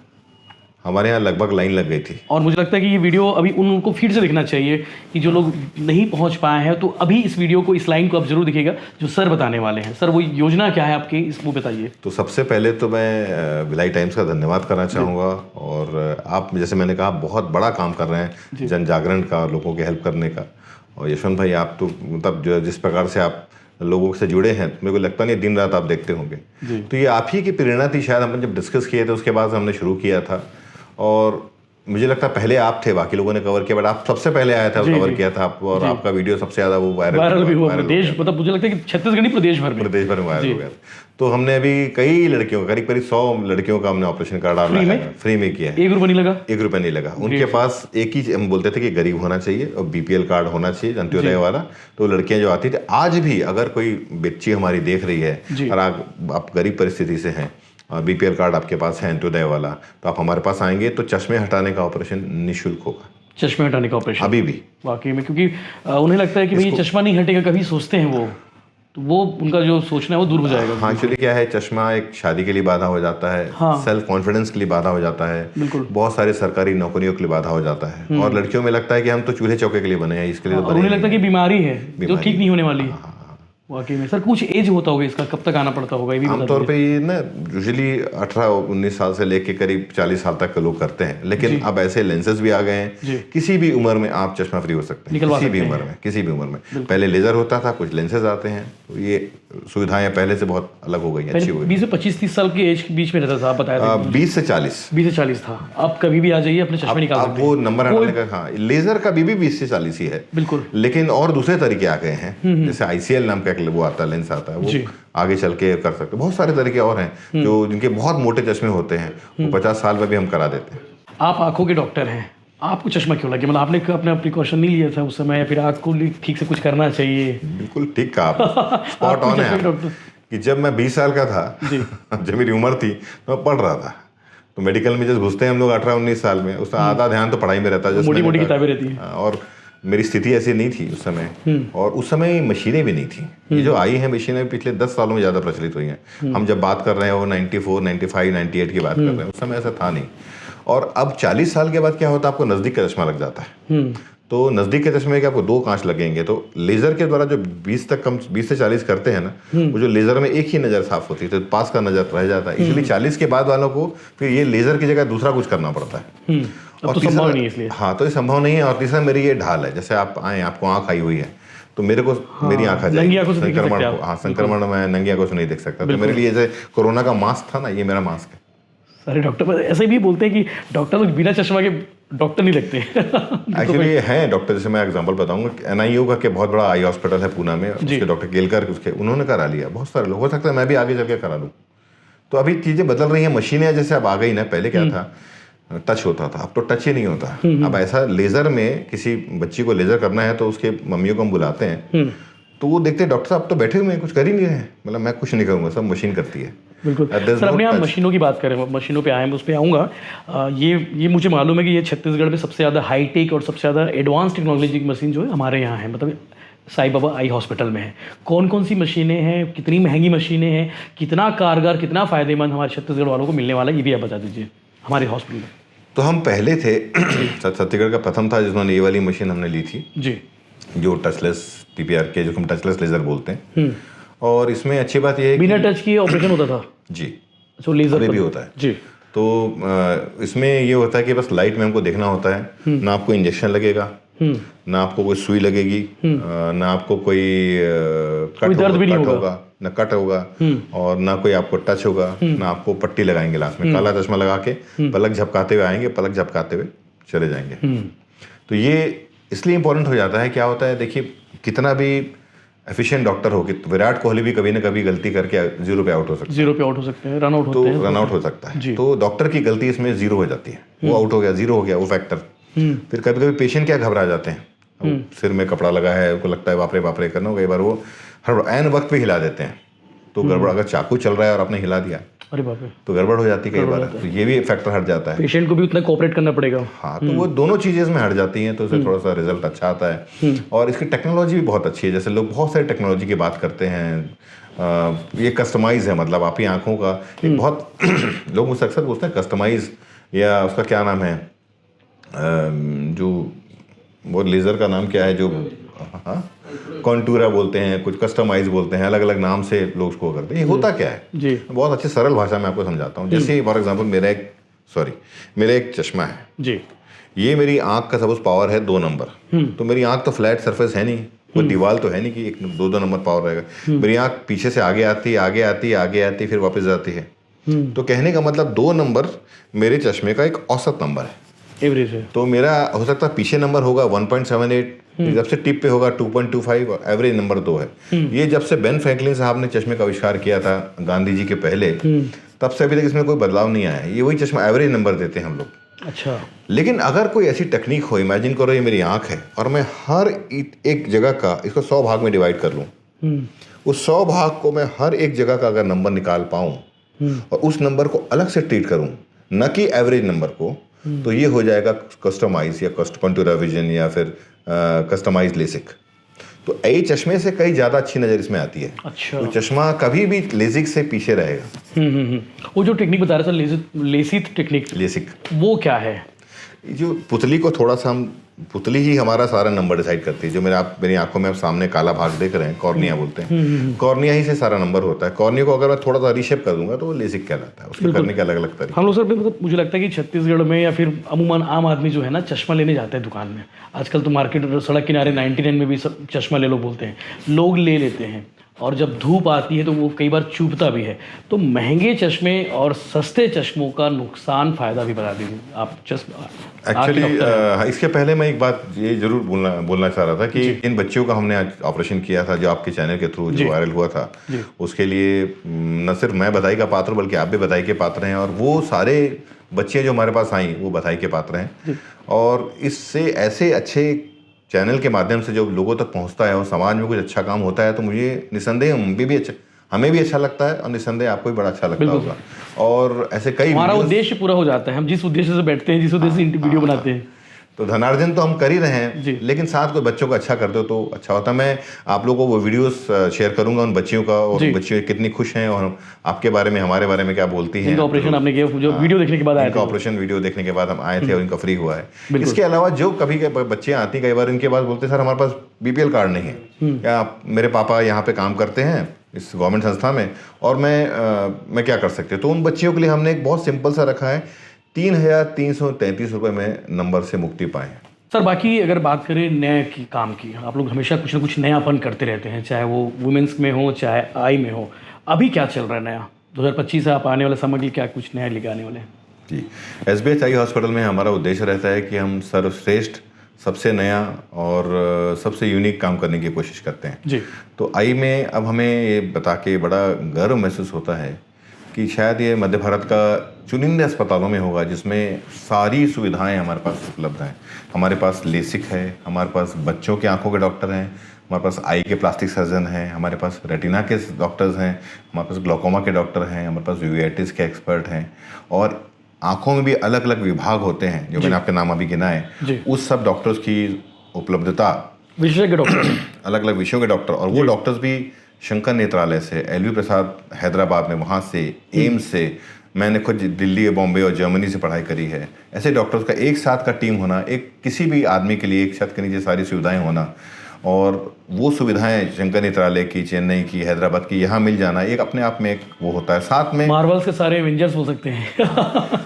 हमारे यहाँ लगभग लाइन लग गई थी। और मुझे लगता है कि ये वीडियो अभी उनको फिर से देखना चाहिए, कि जो लोग नहीं पहुंच पाए हैं, तो अभी इस वीडियो को, इस लाइन को आप जरूर देखिएगा जो सर बताने वाले हैं। सर वो योजना क्या है आपकी, इसको बताइए। तो सबसे पहले तो मैं भिलाई टाइम्स का धन्यवाद करना चाहूँगा, और आप जैसे मैंने कहा बहुत बड़ा काम कर रहे हैं जन जागरण का, लोगों की हेल्प करने का। और यशवंत भाई आप तो मतलब जिस प्रकार से आप लोगों से जुड़े हैं, मेरे को लगता नहीं दिन रात आप देखते होंगे। तो ये आप ही की प्रेरणा थी शायद, हमने जब डिस्कस किए थे उसके बाद हमने शुरू किया था। और मुझे लगता है पहले आप थे, बाकी लोगों ने कवर किया, बट आप सबसे पहले आया था, कवर किया था आप, और आपका वीडियो सबसे ज्यादा वो वायरल भी हुआ देश, मतलब मुझे लगता है कि छत्तीसगढ़ नहीं प्रदेश भर में वायरल हो गया। तो हमने अभी कई लड़कियों, करीब 100 लड़कियों का हमने ऑपरेशन कर डाला है, फ्री में किया है। 1 रुपया नहीं लगा, 1 रुपया नहीं लगा। उनके पास एक ही हम बोलते थे कि गरीब होना चाहिए और BPL कार्ड होना चाहिए, अंत्योदय वाला। तो लड़कियां जो आती थी, आज भी अगर कोई बच्ची हमारी देख रही है और आप गरीब परिस्थिति से हैं, BPL कार्ड आपके पास है अंत्योदय वाला, तो आप हमारे पास आएंगे तो चश्मे हटाने का ऑपरेशन निःशुल्क होगा। चश्मे हटाने का ऑपरेशन अभी भी वाकई में, क्योंकि उन्हें लगता है कि भाई चश्मा नहीं हटेगा, कभी सोचते हैं वो, तो वो उनका जो सोचना है वो दूर हो जाएगा। हाँ, एक्चुअली क्या है, चश्मा एक शादी के लिए बाधा हो जाता है, सेल्फ कॉन्फिडेंस के लिए बाधा हो जाता है, बहुत सारी सरकारी नौकरियों के लिए बाधा हो जाता है, और लड़कियों में लगता है कि हम तो चूल्हे चौके के लिए बने हैं, इसके लिए उन्हें लगता है कि बीमारी है जो ठीक नहीं होने वाली। वाकई में सर, कुछ एज होता होगा इसका, कब तक आना पड़ता होगा? ये भी आमतौर पे ये ना यूजुअली 18-19 साल से लेके करीब 40 साल तक के लोग करते हैं, लेकिन अब ऐसे लेंसेज भी आ गए हैं, किसी भी उम्र में आप चश्मा फ्री हो सकते हैं, किसी भी उम्र में, किसी भी उम्र में। पहले लेजर होता था, कुछ लेंसेज आते हैं, तो ये सुविधाएं पहले से बहुत अलग हो गई हैं, अच्छी हो गई। 20 से 25-30 साल की एज के बीच में रहता था, आप बताया 20 से 40 था। अब कभी भी आ जाइए, अपने चश्मे निकाल सकते हैं। वो नंबर हटाने का, हाँ, लेजर का भी 20 से 40 ही है, बिल्कुल। लेकिन और दूसरे तरीके आ गए हैं, जैसे ICL नाम का वो आता है, लेंस आता है, वो आगे चल के कर सकते हैं। बहुत सारे तरीके और हैं जो जिनके बहुत मोटे चश्मे होते हैं, वो 50 साल में भी हम करा देते हैं। आप आंखों के डॉक्टर हैं, आपको चश्मा क्यों लगे? मतलब आपने अपना प्रिकॉशन नहीं लिया था उस समय, या फिर आँख को ठीक से कुछ करना चाहिए? बिल्कुल ठीक कहा आप, स्पॉट ऑन है कि जब मैं 20 साल का था, जब मेरी उम्र थी, तो मैं पढ़ रहा था। तो मेडिकल में जब घुसते हैं हम लोग 18-19 साल में, उसका आधा ध्यान तो पढ़ाई में रहता है, मोटी मोटी किताबें रहती हैं। और मेरी स्थिति ऐसी नहीं थी उस समय, और उस समय मशीनें भी नहीं थी। ये जो आई हैं मशीनें पिछले 10 सालों में ज़्यादा प्रचलित हुई हैं। हम जब बात कर रहे हैं वो 94, 95, 98 की बात कर रहे हैं, उस समय ऐसा था नहीं। और अब 40 साल के बाद क्या होता है, आपको नज़दीक का चश्मा लग जाता है। तो नज़दीक के चश्मे के आपको 2 कांच लगेंगे, तो लेज़र के द्वारा जो 20 से 40 करते हैं ना, वो जो लेज़र में एक ही नज़र साफ होती है, तो पास का नज़र रह जाता है। इसलिए 40 के बाद वालों को फिर ये लेज़र की जगह दूसरा कुछ करना पड़ता है। और तो संभव नहीं, इसलिए हाँ, तो ये संभव नहीं है। और तीसरा मेरी ये ढाल है, जैसे आप आए, आपको आँख आई हुई है, तो मेरे को मेरी आँख आ जाएगी, संक्रमण, हाँ, संक्रमण मैं नंगी आंखों से नहीं देख सकता। तो मेरे लिए जैसे कोरोना का मास्क था ना, ये मेरा मास्क है। सारे डॉक्टर ऐसे भी बोलते हैं कि डॉक्टर लोग बिना चश्मा के डॉक्टर नहीं लगते। एक्चुअली हैं डॉक्टर, जैसे मैं एग्जांपल बताऊंगा, NIU का के बहुत बड़ा आई हॉस्पिटल है पूना में, उसके डॉक्टर केलकर उसके उन्होंने करा लिया। बहुत सारे लोग, हो सकता है मैं भी आगे चल के करा लूँ। तो अभी चीज़ें बदल रही हैं, मशीनें जैसे अब आ गई ना, पहले क्या था टच होता था, अब तो टच ही नहीं होता। अब ऐसा लेज़र में किसी बच्ची को लेज़र करना है तो उसके मम्मियों को हम बुलाते हैं, तो वो देखते हैं डॉक्टर साहब तो बैठे हुए हैं, कुछ कर ही नहीं रहे हैं, मतलब मैं कुछ नहीं करूँगा, सब मशीन करती है। बिल्कुल सर, अपने यहाँ मशीनों की बात करें, मशीनों पे आए हैं, उस पर आऊँगा। ये मुझे मालूम है कि ये छत्तीसगढ़ में सबसे ज़्यादा हाईटेक और सबसे ज़्यादा एडवांस टेक्नोलॉजी की मशीन जो है हमारे यहाँ है, मतलब साईं बाबा आई हॉस्पिटल में है। कौन कौन सी मशीनें हैं, कितनी महंगी मशीनें हैं, कितना कारगर, कितना फ़ायदेमंद हमारे छत्तीसगढ़ वालों को मिलने वाला है, ये भी आप बता दीजिए हमारे हॉस्पिटल में। तो हम पहले थे छत्तीसगढ़ का प्रथम था जिन्होंने ये वाली मशीन हमने ली थी जी, जो टचलेस TPR के, जो हम टचलेस लेज़र बोलते हैं। और इसमें अच्छी बात यह है बिना टच किए ऑपरेशन होता था जी, तो लेज़र भी होता है जी। तो इसमें ये होता है कि बस लाइट में हमको देखना होता है, ना आपको इंजेक्शन लगेगा, ना आपको कोई सुई लगेगी, ना आपको कोई दर्द भी नहीं होगा, ना कट होगा, और ना कोई आपको टच होगा, ना आपको पट्टी लगाएंगे लास्ट में, काला चश्मा लगा के पलक झपकाते हुए आएंगे, पलक झपकाते हुए चले जाएंगे। तो ये इसलिए इंपॉर्टेंट हो जाता है। क्या होता है, देखिए कितना भी एफिशिएंट डॉक्टर हो, कि विराट कोहली भी कभी ना कभी गलती करके 0 पे आउट हो सकते हैं, 0 पे आउट हो सकते हैं, रन आउट होते हैं, रन आउट हो सकता है। तो डॉक्टर की गलती इसमें 0 हो जाती है, वो आउट हो गया, 0 हो गया वो फैक्टर। फिर कभी कभी पेशेंट क्या घबरा जाते हैं, सिर में कपड़ा लगा है, उनको लगता है बाप रे करना, कई बार वो ऐन वक्त पे हिला देते हैं, तो गड़बड़, अगर चाकू चल रहा है और आपने हिला दिया, अरे बाप रे, तो गड़बड़ हो जाती है कई बार। तो ये भी फैक्टर हट जाता है, पेशेंट को भी उतना कोऑपरेट करना पड़ेगा। हाँ, तो वो दोनों चीज़ें इसमें हट जाती हैं, तो उससे थोड़ा सा रिजल्ट अच्छा आता है। और इसकी टेक्नोलॉजी भी बहुत अच्छी है, जैसे लोग बहुत सारी टेक्नोलॉजी की बात करते हैं, ये कस्टमाइज है, मतलब आपकी आंखों का एक बहुत लोग मुझसे अक्सर पूछते हैं कस्टमाइज, या उसका क्या नाम है, जो वो लेज़र का नाम क्या है, जो कॉन्टूरा बोलते हैं, कुछ कस्टमाइज बोलते हैं, अलग अलग नाम से लोग उसको करते हैं। ये होता क्या है जी, बहुत अच्छी सरल भाषा में आपको समझाता हूँ। जैसे फॉर एग्जांपल मेरा एक चश्मा है जी, ये मेरी आंख का सपोज पावर है 2 नंबर, तो मेरी आंख तो फ्लैट सरफेस है नहीं, कोई दीवार तो है नहीं कि 1-2 नंबर पावर रहेगा। मेरी आंख पीछे से आगे आती फिर वापस जाती है। तो कहने का मतलब 2 नंबर मेरे चश्मे का एक औसत नंबर है, एवरेज है। तो मेरा हो सकता है पीछे नंबर होगा 1.78, जब से टिप पे होगा 2.25, और एवरेज नंबर 2 है। ये जब से बेन फ्रैंकलिन साहब ने चश्मे का आविष्कार किया था गांधी जी के पहले, तब से अभी तक इसमें कोई बदलाव नहीं आया है। ये वही चश्मा एवरेज नंबर देते हैं हम लोग। अच्छा, लेकिन अगर कोई ऐसी टेक्निक हो, इमेजिन करो ये मेरी आंख है और मैं हर एक जगह का इसको 100 भाग में डिवाइड कर लूँ, उस 100 भाग को मैं हर एक जगह का अगर नंबर निकाल पाऊँ और उस नंबर को अलग से ट्रीट करूँ, न कि एवरेज नंबर को, तो ये हो जाएगा कस्टमाइज या कॉन्टूरा विजन या फिर कस्टमाइज लेसिक। तो ये चश्मे से कई ज़्यादा अच्छी नज़र इसमें आती है। अच्छा, तो चश्मा कभी भी लेसिक से पीछे रहेगा। वो जो टेक्निक बता रहा था लेसिक टेक्निक, लेसिक वो क्या है? जो पुतली को थोड़ा सा हम, पुतली ही हमारा सारा नंबर डिसाइड करती है। जो मेरी आंखों में आप सामने काला भाग देख रहे हैं, कॉर्निया बोलते हैं, कॉर्निया ही से सारा नंबर होता है। कॉर्निया को अगर मैं थोड़ा सा रीशेप कर दूंगा तो वो लेसिक कहलाता है। उसके करने के अलग अलग तरीके। हम लोग सर, मतलब मुझे लगता है कि छत्तीसगढ़ में या फिर अमूमन आम आदमी जो है ना, चश्मा लेने जाते हैं दुकान में। आजकल तो मार्केट सड़क किनारे 99 में भी सब चश्मा ले लो बोलते हैं, लोग ले लेते हैं, और जब धूप आती है तो वो कई बार चुभता भी है। तो महंगे चश्मे और सस्ते चश्मों का नुकसान फ़ायदा भी बता दीजिए आप। चश्मा एक्चुअली इसके पहले मैं एक बात ये जरूर बोलना चाह रहा था कि इन बच्चियों का हमने आज ऑपरेशन किया था, जो आपके चैनल के थ्रू जो वायरल हुआ था, उसके लिए न सिर्फ मैं बधाई का पात्र बल्कि आप भी बधाई के पात्र हैं। और वो सारे बच्चे जो हमारे पास आई वो बधाई के पात्र हैं। और इससे ऐसे अच्छे चैनल के माध्यम से जो लोगों तक पहुंचता है और समाज में कुछ अच्छा काम होता है, तो मुझे निसंदेह हमें भी अच्छा लगता है और निसंदेह आपको भी बड़ा अच्छा लगता होगा। और ऐसे कई हमारा उद्देश्य पूरा हो जाता है, हम जिस उद्देश्य से बैठते हैं, जिस उद्देश्य से वीडियो बनाते हैं। तो धनार्जन तो हम कर ही रहे हैं, लेकिन साथ कोई बच्चों को अच्छा कर दो तो अच्छा होता है। मैं आप लोगों को वो वीडियोस शेयर करूंगा उन बच्चियों का, और बच्चियाँ कितनी खुश हैं और आपके बारे में, हमारे बारे में क्या बोलती हैं। ऑपरेशन आपने किया, जो वीडियो देखने के बाद आए थे, ऑपरेशन वीडियो देखने के बाद हम आए थे और इनका फ्री हुआ है। इसके अलावा जो कभी बच्चे आती, कई बार इनके बाद बोलते सर हमारे पास BPL कार्ड नहीं है, या मेरे पापा यहाँ पे काम करते हैं इस गवर्नमेंट संस्था में और मैं क्या कर सकते हैं। तो उन बच्चियों के लिए हमने एक बहुत सिंपल सा रखा है, 3,333 रुपये में नंबर से मुक्ति पाएँ। सर बाकी अगर बात करें नए की काम की, आप लोग हमेशा कुछ ना कुछ नयापन करते रहते हैं, चाहे वो वुमेंस में हो चाहे आई में हो। अभी क्या चल रहा है नया? 2025 से आप आने वाले समय के लिए क्या कुछ नया लेके आने वाले हैं? जी, SBH आई हॉस्पिटल में हमारा उद्देश्य रहता है कि हम सर्वश्रेष्ठ, सबसे नया और सबसे यूनिक काम करने की कोशिश करते हैं जी। तो आई में अब हमें ये बता के बड़ा गर्व महसूस होता है कि शायद ये मध्य भारत का चुनिंदे अस्पतालों में होगा जिसमें सारी सुविधाएं हमारे पास उपलब्ध हैं। हमारे पास लेसिक है, हमारे पास बच्चों के आंखों के डॉक्टर हैं, हमारे पास आई के प्लास्टिक सर्जन हैं, हमारे पास रेटिना के डॉक्टर्स हैं, हमारे पास ग्लोकोमा के डॉक्टर हैं, हमारे पास यूवेटिस के एक्सपर्ट हैं और आंखों में भी अलग अलग विभाग होते हैं जो मैंने आपके नाम अभी गिनाए। उस सब डॉक्टर्स की उपलब्धता, विशेषज्ञ डॉक्टर अलग अलग विषयों के डॉक्टर, और वो डॉक्टर्स भी शंकर नेत्रालय से, LV प्रसाद हैदराबाद में, वहाँ से, एम्स से, मैंने खुद दिल्ली, बॉम्बे और जर्मनी से पढ़ाई करी है। ऐसे डॉक्टर्स का एक साथ का टीम होना, एक किसी भी आदमी के लिए एक छत के नीचे सारी सुविधाएं होना, और वो सुविधाएं शंकर नेत्रालय की, चेन्नई की, हैदराबाद की यहाँ मिल जाना, एक अपने आप में एक वो होता है। साथ में मार्वल्स के सारे एवेंजर्स हो सकते हैं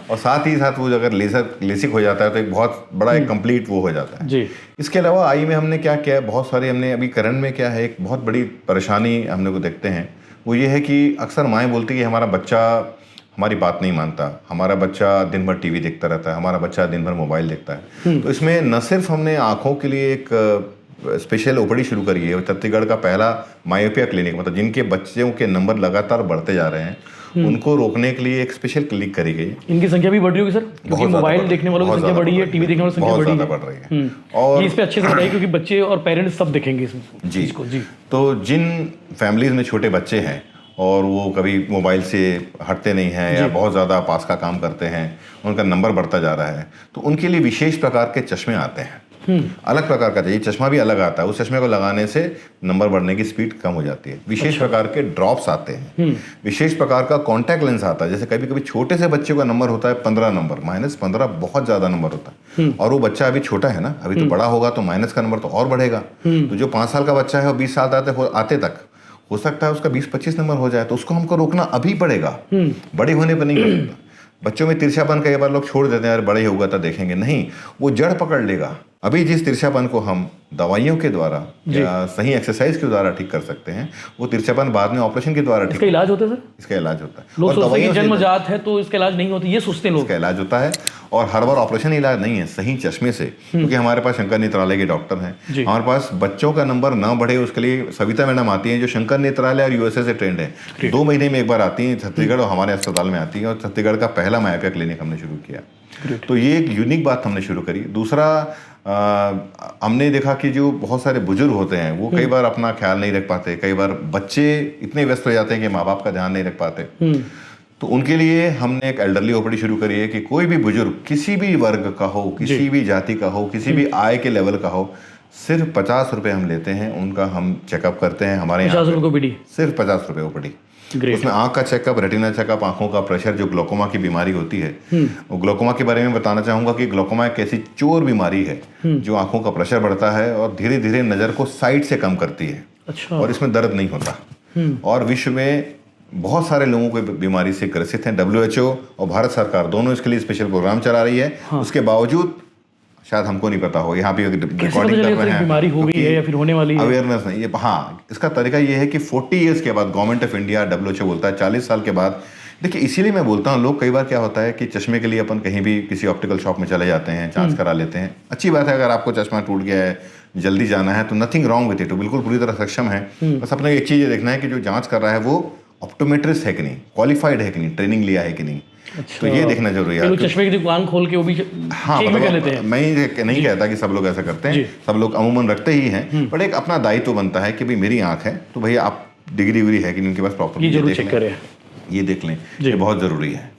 और साथ ही साथ वो अगर लेसिक हो जाता है तो एक बहुत बड़ा एक कंप्लीट वो हो जाता है जी। इसके अलावा आई में हमने क्या किया है, बहुत सारे हमने अभी करंट में क्या है, एक बहुत बड़ी परेशानी हमने को देखते हैं, वो ये है कि अक्सर माएँ बोलती है कि हमारा बच्चा हमारी बात नहीं मानता, हमारा बच्चा दिन भर टीवी देखता रहता है, हमारा बच्चा दिन भर मोबाइल देखता है। तो इसमें न सिर्फ हमने आँखों के लिए एक स्पेशल ओपीडी शुरू करी है, छत्तीसगढ़ का पहला मायोपिया क्लिनिक, मतलब जिनके बच्चों के नंबर लगातार बढ़ते जा रहे हैं उनको रोकने के लिए एक स्पेशल क्लिनिक करी गई। इनकी संख्या भी बढ़ रही होगी सर, क्योंकि मोबाइल देखने वालों की संख्या बढ़ी है, टीवी देखने वालों की संख्या बढ़ी है, बढ़ रही है। और इस पे अच्छे से बताइए क्योंकि बच्चे और पेरेंट्स सब देखेंगे इसको। जी। तो जिन फैमिलीज में छोटे बच्चे हैं और वो कभी मोबाइल से हटते नहीं हैं या बहुत ज़्यादा पास का काम करते हैं, उनका नंबर बढ़ता जा रहा है, तो उनके लिए विशेष प्रकार के चश्मे आते हैं। अलग प्रकार का चाहिए, चश्मा भी अलग आता है, उस चश्मे को लगाने से नंबर बढ़ने की स्पीड कम हो जाती है। विशेष प्रकार के ड्रॉप्स आते हैं, विशेष प्रकार का कॉन्टैक्ट लेंस आता है। जैसे कभी कभी छोटे से बच्चे का नंबर होता है 15 नंबर, -15 बहुत ज़्यादा नंबर होता है, और वो बच्चा अभी छोटा है ना, अभी तो बड़ा होगा तो माइनस का नंबर तो और बढ़ेगा। तो जो 5 साल का बच्चा है और 20 साल आते तक हो सकता है उसका 20-25 नंबर हो जाए, तो उसको हमको रोकना अभी पड़ेगा, बड़े होने पर नहीं हो सकता। बच्चों में तिरछापन कई बार लोग छोड़ देते हैं, यार बड़े होगा तो देखेंगे, नहीं, वो जड़ पकड़ लेगा। अभी जिस तिरछापन को हम दवाइयों के द्वारा या सही एक्सरसाइज के द्वारा ठीक कर सकते हैं, वो तिरछापन बाद में ऑपरेशन के द्वारा ठीक। इसका इलाज होता है सर? इसका इलाज होता है। लोग सोचते हैं कि जन्मजात है तो इसका इलाज नहीं होता, ये सोचते हैं लोग। इसका इलाज होता है और हर बार ऑपरेशन इलाज नहीं है, सही चश्मे से, क्योंकि हमारे पास शंकर नेत्रालय के डॉक्टर हैं। हमारे पास बच्चों का नंबर ना बढ़े उसके लिए सविता मैडम आती हैं जो शंकर नेत्रालय और USA से ट्रेंड है। 2 महीने में एक बार आती हैं छत्तीसगढ़ और हमारे अस्पताल में आती हैं, और छत्तीसगढ़ का पहला मायोपिया क्लिनिक हमने शुरू किया। तो ये एक यूनिक बात हमने शुरू करी। दूसरा, हमने देखा कि जो बहुत सारे बुजुर्ग होते हैं वो कई बार अपना ख्याल नहीं रख पाते, कई बार बच्चे इतने व्यस्त हो जाते हैं कि माँ बाप का ध्यान नहीं रख पाते। तो उनके लिए हमने एक एल्डरली ओपीडी शुरू करी है कि कोई भी बुजुर्ग किसी भी वर्ग का हो, किसी भी जाति का हो, किसी भी आय के लेवल का हो, सिर्फ 50 रुपये हम लेते हैं, उनका हम चेकअप करते हैं। हमारे यहाँ 50 रुपये ओपीडी, सिर्फ 50 रुपये ओपीडी। उसमें आंख का चेकअप, रेटिना चेकअप, आंखों का प्रेशर, जो ग्लोकोमा की बीमारी होती है, वो ग्लोकोमा के बारे में बताना चाहूंगा कि ग्लोकोमा एक ऐसी चोर बीमारी है जो आंखों का प्रेशर बढ़ता है और धीरे धीरे नज़र को साइड से कम करती है। अच्छा। और इसमें दर्द नहीं होता, और विश्व में बहुत सारे लोगों को बीमारी से ग्रसित हैं। WHO और भारत सरकार दोनों इसके लिए स्पेशल प्रोग्राम चला रही है। उसके बावजूद शायद हमको नहीं पता हो, यहाँ पे रिकॉर्डिंग कर रहे हैं, बीमारी हो गई है या फिर होने वाली है, अवेयरनेस नहीं है। हाँ, इसका तरीका ये है कि 40 ईयर्स के बाद गवर्नमेंट ऑफ इंडिया, WHO बोलता है 40 साल के बाद। देखिए, इसीलिए मैं बोलता हूँ, लोग कई बार क्या होता है कि चश्मे के लिए अपन कहीं भी किसी ऑप्टिकल शॉप में चले जाते हैं, जांच करा लेते हैं। अच्छी बात है, अगर आपको चश्मा टूट गया है, जल्दी जाना है, तो नथिंग रॉन्ग विथ इट, बिल्कुल पूरी तरह सक्षम है। बस अपने एक चीज़ ये देखना है कि जो जाँच कर रहा है वो ऑप्टोमेट्रिस्ट है कि नहीं, क्वालिफाइड है कि नहीं, ट्रेनिंग लिया है कि नहीं। अच्छा। तो ये देखना जरूरी है। चश्मे की दुकान खोल के वो भी हाँ, मतलब लेते हैं। मैं नहीं कहता कि सब लोग ऐसा करते हैं, सब लोग अमूमन रखते ही हैं, पर एक अपना दायित्व बनता है कि भाई मेरी आंख है तो भैया आप डिग्री विग्री है कि उनके पास प्रॉपर चेक करें, ये देख लें, ये बहुत ज़रूरी है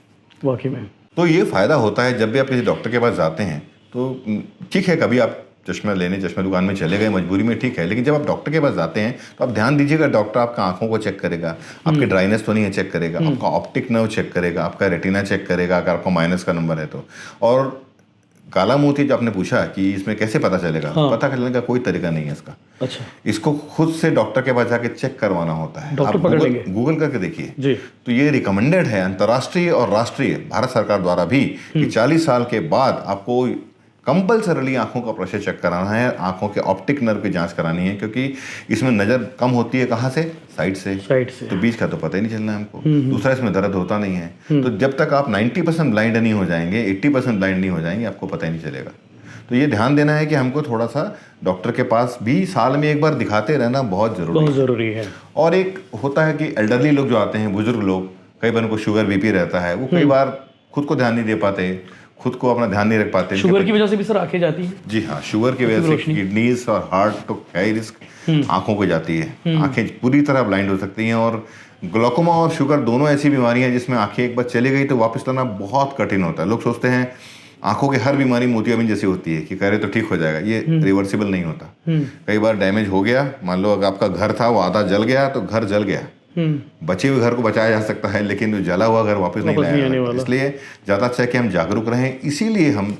वाकई में। तो ये फ़ायदा होता है जब भी आप किसी डॉक्टर के पास जाते हैं। तो ठीक है, कभी आप चश्मा लेने चश्मा दुकान में चले गए मजबूरी में, ठीक है, लेकिन जब आप डॉक्टर के पास जाते हैं तो आप ध्यान दीजिएगा, डॉक्टर आपका आंखों को चेक करेगा, आपके ड्राइनेस तो नहीं है चेक करेगा, आपका ऑप्टिक नर्व चेक करेगा, आपका रेटिना चेक करेगा अगर आपको माइनस का नंबर है तो। और काला मोती जो आपने पूछा कि इसमें कैसे पता चलेगा, पता करने का कोई तरीका नहीं है इसका। अच्छा, इसको खुद से डॉक्टर के पास जाके चेक करवाना होता है। आप गूगल करके देखिए, तो ये रिकमेंडेड है अंतर्राष्ट्रीय और राष्ट्रीय भारत सरकार द्वारा भी कि 40 साल के बाद आपको कंपल्सरली आंखों का प्रेशर चेक कराना है, आंखों के ऑप्टिक नर्व की जांच करानी है, क्योंकि इसमें नज़र कम होती है कहाँ से, साइड से, तो बीच का तो पता ही नहीं चलना है हमको। दूसरा, इसमें दर्द होता नहीं है। तो जब तक आप 90% ब्लाइंड नहीं हो जाएंगे, 80% ब्लाइंड नहीं हो जाएंगे, आपको पता ही नहीं चलेगा। तो ये ध्यान देना है कि हमको थोड़ा सा डॉक्टर के पास भी साल में एक बार दिखाते रहना बहुत ज़रूरी है। और एक होता है कि एल्डरली लोग जो आते हैं, बुजुर्ग लोग, कई बार उनको शुगर बीपी रहता है, वो कई बार खुद को ध्यान नहीं दे पाते, खुद को अपना ध्यान नहीं रख पाते। शुगर की वजह से भी सर आंखें जाती है? जी हाँ, शुगर की वजह से किडनीज और हार्ट तो हाई रिस्क आंखों को जाती है। आंखें पूरी तरह ब्लाइंड हो सकती हैं। और ग्लोकोमा और शुगर दोनों ऐसी बीमारियां हैं जिसमें आंखें एक बार चली गई तो वापस लाना बहुत कठिन होता है। लोग सोचते हैं आंखों की हर बीमारी मोतियाबिंद जैसी होती है कि करे तो ठीक हो जाएगा, ये रिवर्सिबल नहीं होता। कई बार डैमेज हो गया, मान लो अगर आपका घर था वो आधा जल गया तो घर जल गया, बचे हुए घर को बचाया जा सकता है लेकिन जो जला हुआ घर वापस नहीं लाया जा सकता। इसलिए ज़्यादा अच्छा है कि हम जागरूक रहें। इसीलिए हम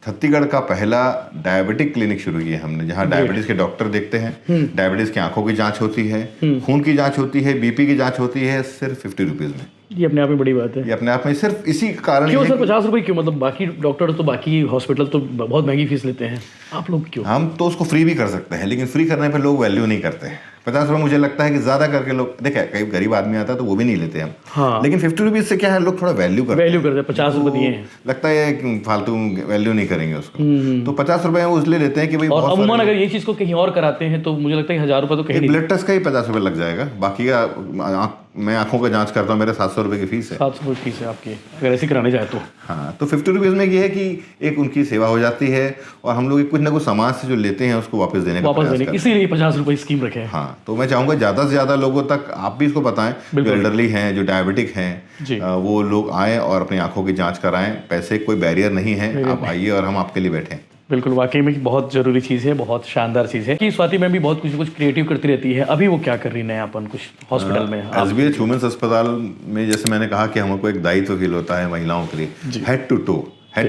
छत्तीसगढ़ का पहला डायबिटिक क्लिनिक शुरू किया हमने, जहाँ डायबिटीज के डॉक्टर देखते हैं, डायबिटीज की आंखों की जांच होती है, खून की जांच होती है, बीपी की जांच होती है, सिर्फ 50 रुपीज़ में। ये अपने आप में बड़ी बात है। ये अपने आप में सिर्फ इसी कारण क्यों सर 50 रुपए क्यों? मतलब बाकी डॉक्टर तो, बाकी हॉस्पिटल तो बहुत महंगी फीस लेते हैं, आप लोग क्यों? हम तो उसको फ्री भी कर सकते हैं, लेकिन फ्री करने पे लोग वैल्यू नहीं करते हैं। 50 रुपये मुझे लगता है कि ज्यादा करके लोग, देखिए कई गरीब आदमी आता है तो वो भी नहीं लेते हम। हाँ। लेकिन 50 रुपीज से क्या है, लोग थोड़ा वैल्यू करते हैं। 50 रुपए दिए हैं, लगता है कि फालतू वैल्यू नहीं करेंगे उसको, तो 50 रुपए वो इसलिए लेते हैं कि भाई। और अमूमन अगर ये चीज को कहीं और कराते हैं तो मुझे लगता है 1000 रुपए तो कहीं ब्लड टेस्ट का ही 50 रुपये लग जाएगा, बाकी का मैं आंखों का जांच करता हूँ, मेरे 700 रुपये की फीस है। 700 रुपये फीस है आपकी, अगर ऐसे कराने जाए तो। हाँ, तो 50 रुपीज़ में ये है कि एक उनकी सेवा हो जाती है और हम लोग कुछ ना कुछ समाज से जो लेते हैं उसको वापस देने का प्रयास करते हैं। इसीलिए 50 रुपये स्कीम रखे हैं। हाँ, तो मैं चाहूँगा ज़्यादा से ज़्यादा लोगों तक आप भी इसको बताएं, जो एल्डरली हैं, जो डायबिटिक हैं, वो लोग आएँ और अपनी आंखों की जाँच कराएं। पैसे कोई बैरियर नहीं है, आप आइए और हम आपके लिए बैठें। बिल्कुल, वाकई में बहुत ज़रूरी चीज़ है, बहुत शानदार चीज़ है कि स्वाति मैम भी बहुत कुछ क्रिएटिव करती रहती है। अभी वो क्या कर रही है अपन कुछ हॉस्पिटल में? SBH वुमेन्स अस्पताल में जैसे मैंने कहा कि हमको एक दायित्व फील होता है महिलाओं के लिए, हेड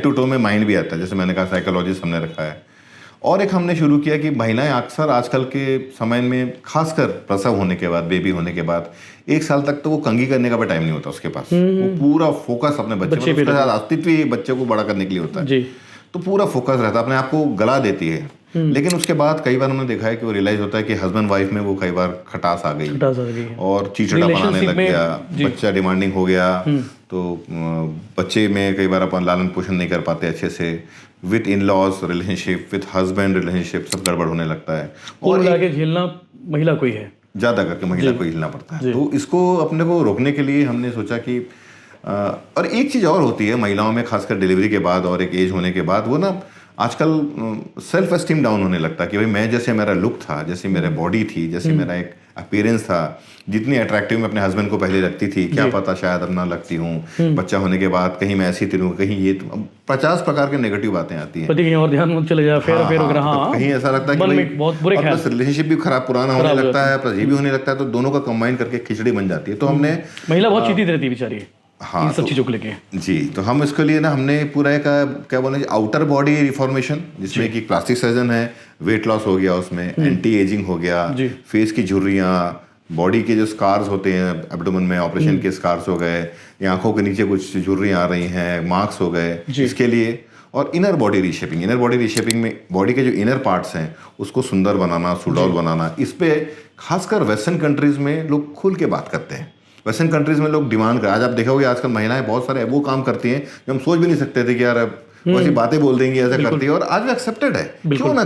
टू टो में माइंड भी आता है। जैसे मैंने कहा साइकोलॉजिस्ट हमने रखा है, और एक हमने शुरू किया कि महिलाएं अक्सर आजकल के समय में, खासकर प्रसव होने के बाद, बेबी होने के बाद 1 साल तक तो वो कंघी करने का भी टाइम नहीं होता उसके पास। वो पूरा फोकस अपने बच्चे पे, अस्तित्व ही बच्चे को बड़ा करने के लिए होता है, तो पूरा फोकस रहता है, अपने आप को गला देती है। लेकिन उसके बाद कई बार हमने देखा है कि वो रियलाइज होता है कि हस्बैंड वाइफ में वो कई बार खटास आ गई और चिड़चिड़ा बनाने लग गया, बच्चा डिमांडिंग हो गया, तो बच्चे में कई बार अपन लालन पोषण नहीं कर पाते अच्छे से, with in laws relationship, with husband relationship, सब गड़बड़ होने लगता है। और आगे झेलना महिला को ही है, ज़्यादा करके महिला को हिलना पड़ता है। तो इसको अपने को रोकने के लिए हमने सोचा कि और एक चीज़ और होती है महिलाओं में, खासकर डिलीवरी के बाद और एक एज होने के बाद, वो ना आजकल सेल्फ एस्टीम डाउन होने लगता है कि भाई मैं, जैसे मेरा लुक था, जैसे मेरा बॉडी थी, जैसे मेरा एक अपीयरेंस था, जितनी अट्रैक्टिव मैं अपने हस्बैंड को पहले लगती थी, क्या पता शायद अब ना लगती हूँ, बच्चा होने के बाद कहीं मैं ऐसी तिरूँ, कहीं ये, 50 प्रकार के नेगेटिव बातें आती हैं। कहीं और ध्यान चले जाए, कहीं ऐसा लगता है कि बहुत बुरे ख्याल, रिलेशनशिप भी खराब पुराना होने लगता है, प्लस ये भी होने लगता है, तो दोनों का कंबाइन करके खिचड़ी बन जाती है। तो हमने, महिला बहुत चिंतित रहती है बेचारी, हाँ, इन सब चीज़ों को लेके जी, तो हम इसके लिए ना हमने पूरा एक क्या बोले आउटर बॉडी रिफॉर्मेशन, जिसमें कि प्लास्टिक सर्जन है, वेट लॉस हो गया, उसमें एंटी एजिंग हो गया, फेस की झुर्रियाँ, बॉडी के जो स्कार्स होते हैं एब्डोमेन में, ऑपरेशन के स्कार्स हो गए, या आंखों के नीचे कुछ झुर्रियाँ आ रही हैं, मार्क्स हो गए, इसके लिए। और इनर बॉडी रीशेपिंग में बॉडी के जो इनर पार्ट्स हैं उसको सुंदर बनाना, सुडौल बनाना, इस पे खासकर वेस्टर्न कंट्रीज में लोग खुल के बात करते हैं। वेस्टर्न कंट्रीज में लोग डिमांड कर, आज आप देखोगे आजकल महिलाएं बहुत सारे वो काम करती हैं जो हम सोच भी नहीं सकते थे कि यार वैसी बातें बोल देंगी, ऐसा करती है, और आज भी एक्सेप्टेड है। क्यों ना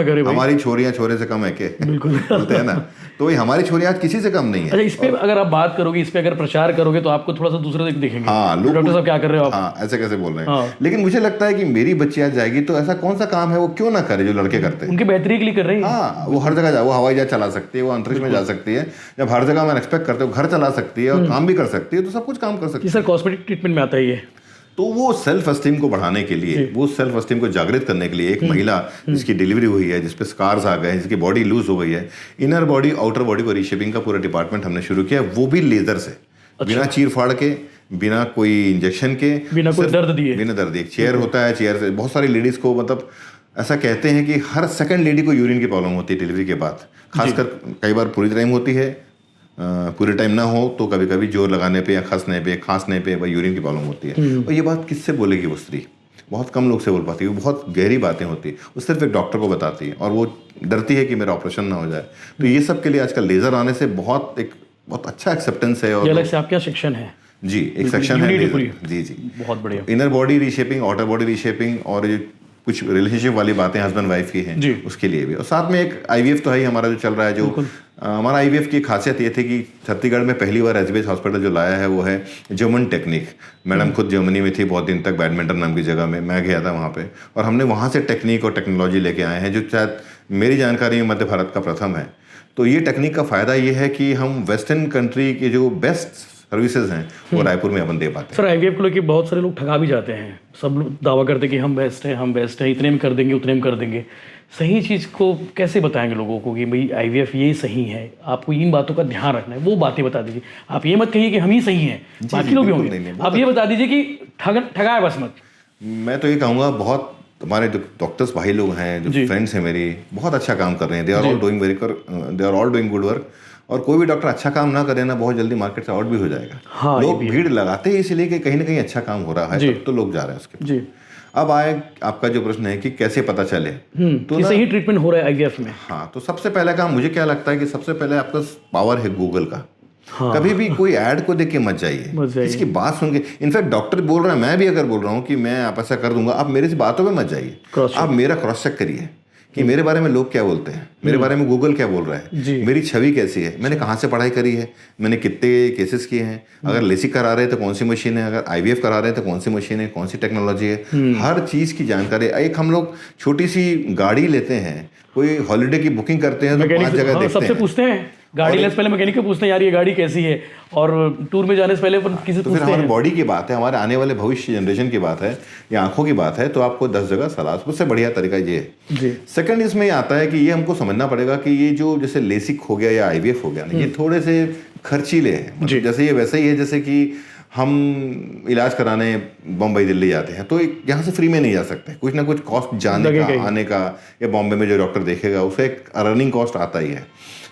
करें, हमारी छोरियां छोरे से कम है के, बिल्कुल बोलते हैं ना, तो ये हमारी छोरियां आज किसी से कम नहीं है। अच्छा, इस पे अगर आप बात करोगे, इस पे अगर प्रचार करोगे तो आपको थोड़ा सा दूसरे देखेंगे, हाँ, डॉक्टर साहब क्या कर रहे हो आप, हाँ, ऐसे कैसे बोल रहे हैं। लेकिन मुझे लगता है कि मेरी बच्ची आज जाएगी तो ऐसा कौन सा काम है वो क्यों ना करे जो लड़के करते हैं, उनकी बेहतरी के लिए कर रहे हैं। हाँ, वो हर जगह जाए, वो हवाई जहाज चला सकती है, वो अंतरिक्ष में जा सकती है, जब हर जगह मैं एक्सपेक्ट करते हो घर चला सकती है और काम भी कर सकती है, तो सब कुछ काम कर सकती है। सर कॉस्मेटिक ट्रीटमेंट में आता है ये, तो वो सेल्फ एस्टीम को बढ़ाने के लिए, वो सेल्फ एस्टीम को जागृत करने के लिए, एक महिला जिसकी डिलीवरी हुई है, जिसपे स्कार्स आ गए, जिसकी बॉडी लूज हो गई है, इनर बॉडी आउटर बॉडी को रीशेपिंग का पूरा डिपार्टमेंट हमने शुरू किया, वो भी लेजर से, बिना चीर फाड़ के, बिना कोई इंजेक्शन के, बिना कोई दर्द दिए, बिना दर्द। एक चेयर होता है, चेयर से बहुत सारी लेडीज को, मतलब ऐसा कहते हैं कि हर सेकंड लेडी को यूरिन की प्रॉब्लम होती है डिलीवरी के बाद, खासकर कई बार पूरी टाइम होती है, पूरे टाइम ना हो तो कभी कभी जोर लगाने पे या खांसने पे वह यूरिन की प्रॉब्लम होती है। और ये बात किससे बोलेगी वो स्त्री, बहुत कम लोग से बोल पाती है, वो बहुत गहरी बातें होती है, वो सिर्फ एक डॉक्टर को बताती है और वो डरती है कि मेरा ऑपरेशन ना हो जाए। तो ये सब के लिए आजकल लेज़र आने से बहुत अच्छा एक्सेप्टेंस है। और अलग से आपके यहाँ सेक्शन है? जी, एक सेक्शन है जी जी, बहुत बढ़िया। Inner body reshaping, outer body reshaping और ये कुछ रिलेशनशिप वाली बातें हस्बैंड वाइफ की हैं उसके लिए भी। और साथ में एक आईवीएफ तो है ही हमारा जो चल रहा है, जो हमारा आईवीएफ की खासियत ये थी कि छत्तीसगढ़ में पहली बार एसबीएस हॉस्पिटल जो लाया है वो है जर्मन टेक्निक। मैडम खुद जर्मनी में थी बहुत दिन तक, बैडमिंटन नाम की जगह में, मैं गया था वहाँ पे, और हमने वहाँ से टेक्निक और टेक्नोलॉजी लेके आए हैं, जो शायद मेरी जानकारी में मध्य भारत का प्रथम है। तो ये टेक्निक का फ़ायदा ये है कि हम वेस्टर्न कंट्री के जो बेस्ट सर्विसेज हैं वो रायपुर में अपन दे पाते हैं। सर, आईवीएफ को लेकर बहुत सारे लोग ठगा भी जाते हैं, सब लोग दावा करते हैं कि हम बेस्ट हैं, इतने में कर देंगे, उतने में कर देंगे। सही चीज़ को कैसे बताएंगे लोगों को कि भाई आईवीएफ ये सही है, आपको इन बातों का ध्यान रखना है, वो बातें बता दीजिए। आप ये मत कहिए कि हम ही सही हैं, बाकी लोग भी होंगे, आप ये बता दीजिए कि ठगा है बस मत। मैं तो ये कहूँगा, बहुत हमारे जो डॉक्टर्स भाई लोग हैं, जो फ्रेंड्स हैं मेरी, बहुत अच्छा काम कर रहे हैं। They are all doing good work. और कोई भी डॉक्टर अच्छा काम ना करे ना, बहुत जल्दी मार्केट से आउट भी हो जाएगा। हाँ, लोग भीड़ लगाते हैं इसलिए कि कहीं ना कहीं अच्छा काम हो रहा है, तब तो लोग जा रहे हैं उसके। जी। अब आए आपका जो प्रश्न है कि कैसे पता चले तो सही ट्रीटमेंट हो रहा है आईवीएफ में। हाँ, तो सबसे पहला काम मुझे क्या लगता है कि सबसे पहले आपका पावर है गूगल का। हाँ, कभी भी कोई ऐड को देख के मत जाइए, इसकी बात सुन के। इनफैक्ट डॉक्टर बोल रहा है, मैं भी अगर बोल रहा हूँ कि मैं आप ऐसा कर दूंगा, आप मेरे से बातों में मत जाइए, आप मेरा क्रॉस चेक करिए कि मेरे बारे में लोग क्या बोलते हैं, मेरे बारे में गूगल क्या बोल रहा है, मेरी छवि कैसी है, मैंने कहाँ से पढ़ाई करी है, मैंने कितने केसेस किए हैं, अगर लेसिक करा रहे हैं तो कौन सी मशीन है, अगर आईवीएफ करा रहे हैं तो कौन सी मशीन है, कौन सी टेक्नोलॉजी है, हर चीज़ की जानकारी। एक हम लोग छोटी सी गाड़ी लेते हैं, कोई हॉलीडे की बुकिंग करते हैं तो 5 जगह देखते हैं, सबसे पूछते हैं, गाड़ी लेने से पहले मैकेनिक को पूछते हैं यार ये गाड़ी कैसी है, और टूर में जाने से पहले किसी से तो फिर हमारी बॉडी की बात है, हमारे आने वाले भविष्य जनरेशन की बात है, या आंखों की बात है, तो आपको 10 जगह सलाह। सबसे बढ़िया तरीका ये है। सेकंड इसमें आता है कि ये हमको समझना पड़ेगा कि ये जो जैसे लेसिक हो गया या आईवीएफ हो गया ना, ये थोड़े से खर्चीले हैं। मतलब जैसे ये वैसे ही है जैसे कि हम इलाज कराने बम्बई दिल्ली जाते हैं, तो यहाँ से फ्री में नहीं जा सकते, कुछ ना कुछ कॉस्ट जाने का, आने का, या बॉम्बे में जो डॉक्टर देखेगा उसे एक रनिंग कॉस्ट आता ही है।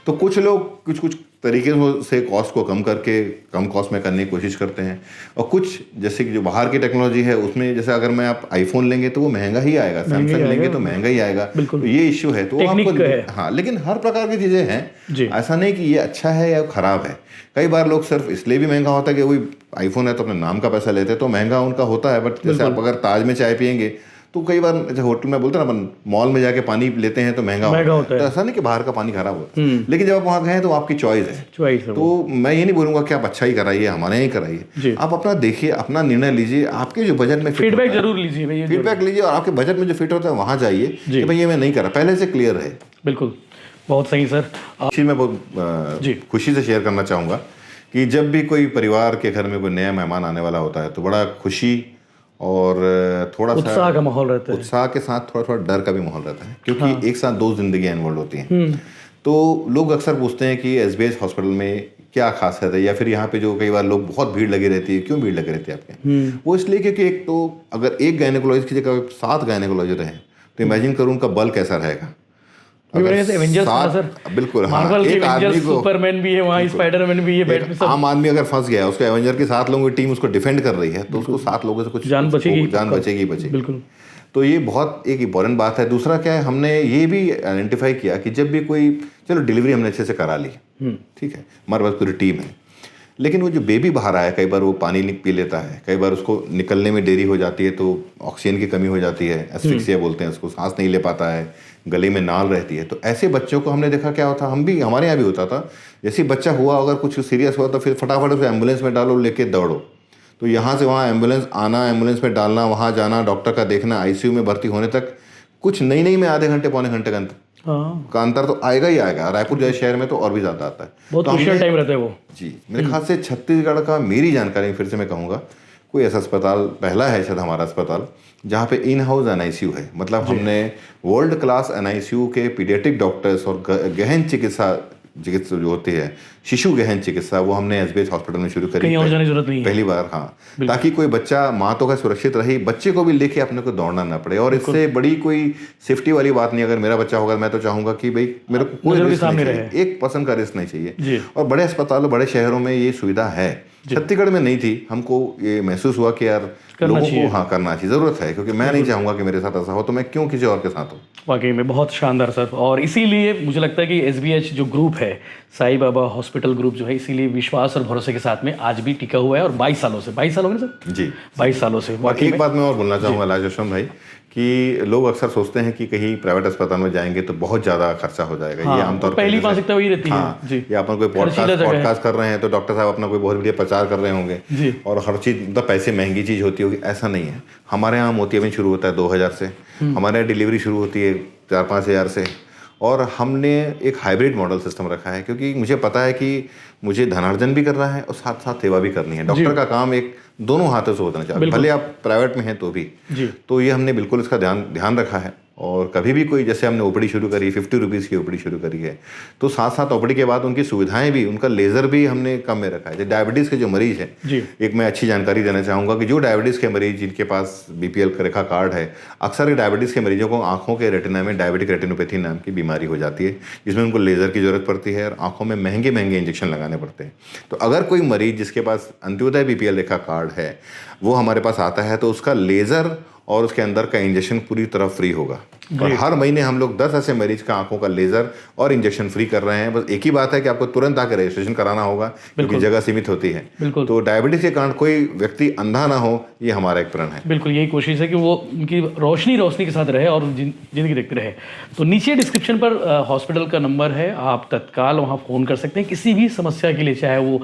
तो कुछ लोग कुछ तरीके से कॉस्ट को कम करके कम कॉस्ट में करने की कोशिश करते हैं, और कुछ जैसे कि जो बाहर की टेक्नोलॉजी है उसमें, जैसे अगर मैं आप आईफोन लेंगे तो वो महंगा ही आएगा, सैमसंग लेंगे तो महंगा ही आएगा, तो ये इश्यू है। तो आपको हाँ, लेकिन हर प्रकार की चीज़ें हैं, ऐसा नहीं कि ये अच्छा है या खराब है। कई बार लोग सिर्फ इसलिए भी महंगा होता है कि वही आईफोन है तो अपने नाम का पैसा लेते हैं, तो महंगा उनका होता है। बट जैसे आप अगर ताज में चाय पियेंगे तो कई बार जैसे होटल में बोलते हैं ना, अपन मॉल में जाके पानी लेते हैं तो महंगा होता है। तो ऐसा नहीं कि बाहर का पानी खराब होता है, लेकिन जब आप वहाँ गए तो आपकी चॉइस है। तो मैं ये नहीं बोलूंगा कि आप अच्छा ही कराइए, हमारे यहाँ ही कराइए, आप अपना देखिए, अपना निर्णय लीजिए, आपके जो बजट में फीडबैक जरूर लीजिए, फीडबैक लीजिए, और आपके बजट में जो फिट होता है वहाँ जाइए कि भाई ये मैं नहीं करा, पहले से क्लियर है। बिल्कुल, बहुत सही सर। चीज़ मैं बहुत खुशी से शेयर करना चाहूँगा कि जब भी कोई परिवार के घर में कोई नया मेहमान आने वाला होता है तो बड़ा खुशी और थोड़ा सा उत्साह का माहौल रहता है, उत्साह के साथ थोड़ा थोड़ा डर का भी माहौल रहता है, क्योंकि एक साथ 2 जिंदगियां इन्वॉल्व होती हैं। तो लोग अक्सर पूछते हैं कि एसबीएस हॉस्पिटल में क्या खासियत है, या फिर यहाँ पे जो कई बार लोग बहुत भीड़ लगी रहती है, क्यों भीड़ लगी रहती है आपके? वो इसलिए क्योंकि एक तो अगर एक गायनेकोलॉजिस्ट की जगह 7 गायनेकोलॉजिस्ट हैं तो इमेजिन करूँ उनका बल कैसा रहेगा। बिल्कुल, मार्वल के एवेंजर्स, सुपरमैन भी है वहाँ, स्पाइडरमैन भी है, बैटमैन सब। आम आदमी अगर फंस गया, उसको एवेंजर के 7 लोगों की टीम उसको डिफेंड कर रही है, तो उसको 7 लोगों से कुछ जान बचेगी। बिल्कुल। तो ये बहुत एक इंपॉर्टेंट बात है। दूसरा क्या है, हमने ये भी आइडेंटिफाई किया कि जब भी कोई, चलो डिलीवरी हमने अच्छे से करा ली, ठीक है, हमारे पास पूरी टीम है, लेकिन वो जो बेबी बाहर आया, कई बार वो पानी नहीं पी लेता है, कई बार उसको निकलने में देरी हो जाती है, तो ऑक्सीजन की कमी हो जाती है, एस्फिक्सिया बोलते हैं उसको, सांस नहीं ले पाता है, गले में नाल रहती है। तो ऐसे बच्चों को हमने देखा क्या होता, हमारे यहाँ भी होता था, जैसे बच्चा हुआ अगर कुछ सीरियस हुआ तो फिर फटाफट उसे एम्बुलेंस में डालो, लेके दौड़ो, तो यहाँ से वहाँ एम्बुलेंस आना, एम्बुलेंस में डालना, वहाँ जाना, डॉक्टर का देखना, आईसीयू में भर्ती होने तक कुछ नहीं में आधे घंटे पौने घंटे का अंतर तो आएगा ही आएगा। रायपुर जैसे शहर में तो और भी ज़्यादा आता है, बहुत क्रूशियल टाइम रहता है वो। जी, मेरे ख्याल से छत्तीसगढ़ का, मेरी जानकारी फिर से मैं कहूँगा, कोई ऐसा अस्पताल पहला है शायद हमारा अस्पताल जहाँ पे इन हाउस एनआईसीयू है। मतलब हमने वर्ल्ड क्लास एनआईसीयू के पीडियाट्रिक डॉक्टर्स और गहन चिकित्सा चिकित्सा जो होती है, शिशु गहन चिकित्सा, वो हमने एसबीएच हॉस्पिटल में शुरू करी। कहीं और जाने की जरूरत नहीं है पहली बार, हाँ, ताकि कोई बच्चा, माँ तो का सुरक्षित रही, बच्चे को भी लेके अपने को दौड़ना ना पड़े। और इससे बड़ी कोई सेफ्टी वाली बात नहीं। अगर मेरा बच्चा होगा, मैं तो चाहूंगा कि भाई मेरे को कोई रिस्क नहीं चाहिए, 1% का रिस्क नहीं चाहिए। और बड़े अस्पतालों, बड़े शहरों में ये सुविधा है, छत्तीसगढ़ में नहीं थी। हमको ये महसूस हुआ कि यार लोगों को हाँ करना चाहिए, जरूरत है, क्योंकि मैं नहीं चाहूंगा कि मेरे साथ ऐसा हो, तो मैं क्यों किसी और के साथ हूँ। वाकई में बहुत शानदार सर। और इसीलिए मुझे लगता है कि एसबीएच जो ग्रुप है, साईं बाबा हॉस्पिटल ग्रुप जो है, इसीलिए विश्वास और भरोसे के साथ में आज भी टिका हुआ है। और 22 सालों से, 22 साल हो गए सर जी, 22 सालों से। एक बात मैं और बोलना चाहूँगा लाजोशम भाई, कि लोग अक्सर सोचते हैं कि कहीं प्राइवेट अस्पताल में जाएंगे तो बहुत ज़्यादा खर्चा हो जाएगा। हाँ, ये आमतौर पर पहली मानसिकता वही रहती है जी। या अपन कोई पॉडकास्ट कर रहे हैं तो डॉक्टर साहब अपना कोई बहुत बढ़िया प्रचार कर रहे होंगे जी, और हर चीज़ मतलब पैसे महंगी चीज़ होती होगी, ऐसा नहीं है। हमारे यहाँ मोतियाबिंद शुरू होता है 2000 से, हमारे यहाँ डिलीवरी शुरू होती है 4-5 हज़ार से। और हमने एक हाइब्रिड मॉडल सिस्टम रखा है, क्योंकि मुझे पता है कि मुझे धनार्जन भी करना है और साथ साथ सेवा भी करनी है। डॉक्टर का काम एक दोनों हाथों से होना चाहिए, भले आप प्राइवेट में हैं तो भी। तो ये हमने बिल्कुल इसका ध्यान रखा है। और कभी भी कोई, जैसे हमने ओपीडी शुरू करी, 50 रुपीज़ की ओपीडी शुरू करी है, तो साथ साथ ओपीडी के बाद उनकी सुविधाएं भी, उनका लेज़र भी हमने कम में रखा है। जैसे डायबिटीज़ के जो मरीज हैं, एक मैं अच्छी जानकारी देना चाहूँगा कि जो डायबिटीज़ के मरीज जिनके पास बीपीएल का रेखा कार्ड है, अक्सर डायबिटीज़ के मरीजों को आंखों के रेटिना में डायबिटिक रेटिनोपैथी नाम की बीमारी हो जाती है, जिसमें उनको लेज़र की जरूरत पड़ती है और आंखों में महंगे महंगे इंजेक्शन लगाने पड़ते हैं। तो अगर कोई मरीज जिसके पास अंत्योदय बीपीएल रेखा कार्ड है, वो हमारे पास आता है, तो उसका लेज़र और उसके अंदर का इंजेक्शन पूरी तरह फ्री होगा। और हर महीने हम लोग 10 ऐसे मरीज का आंखों का लेजर और इंजेक्शन फ्री कर रहे हैं। बस एक ही बात है कि आपको तुरंत आकर रजिस्ट्रेशन कराना होगा, क्योंकि जगह सीमित होती है। तो डायबिटीज के कारण कोई व्यक्ति अंधा ना हो, ये हमारा एक प्रण है। बिल्कुल यही कोशिश है कि वो उनकी रोशनी के साथ रहे और जिंदगी देखते रहे। तो नीचे डिस्क्रिप्शन पर हॉस्पिटल का नंबर है, आप तत्काल वहाँ फ़ोन कर सकते हैं किसी भी समस्या के लिए, चाहे वो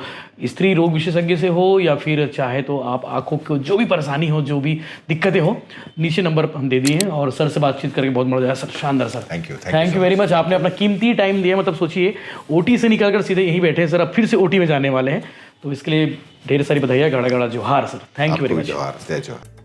स्त्री रोग विशेषज्ञ से हो या फिर चाहे तो आप आंखों को जो भी परेशानी हो, जो भी दिक्कतें हो, नीचे नंबर हम दे दिए हैं। और सर से बातचीत करके बहुत मजा आया सर, शानदार sir. Thank you very much. आपने अपना कीमती टाइम दिया। मतलब सोचिए, ओटी से निकलकर सीधे यहीं बैठे हैं सर, अब फिर से ओटी में जाने वाले हैं, तो इसके लिए ढेर सारी बधाइयाँ, गाड़ा गाड़ा जोहार sir. Thank you very much.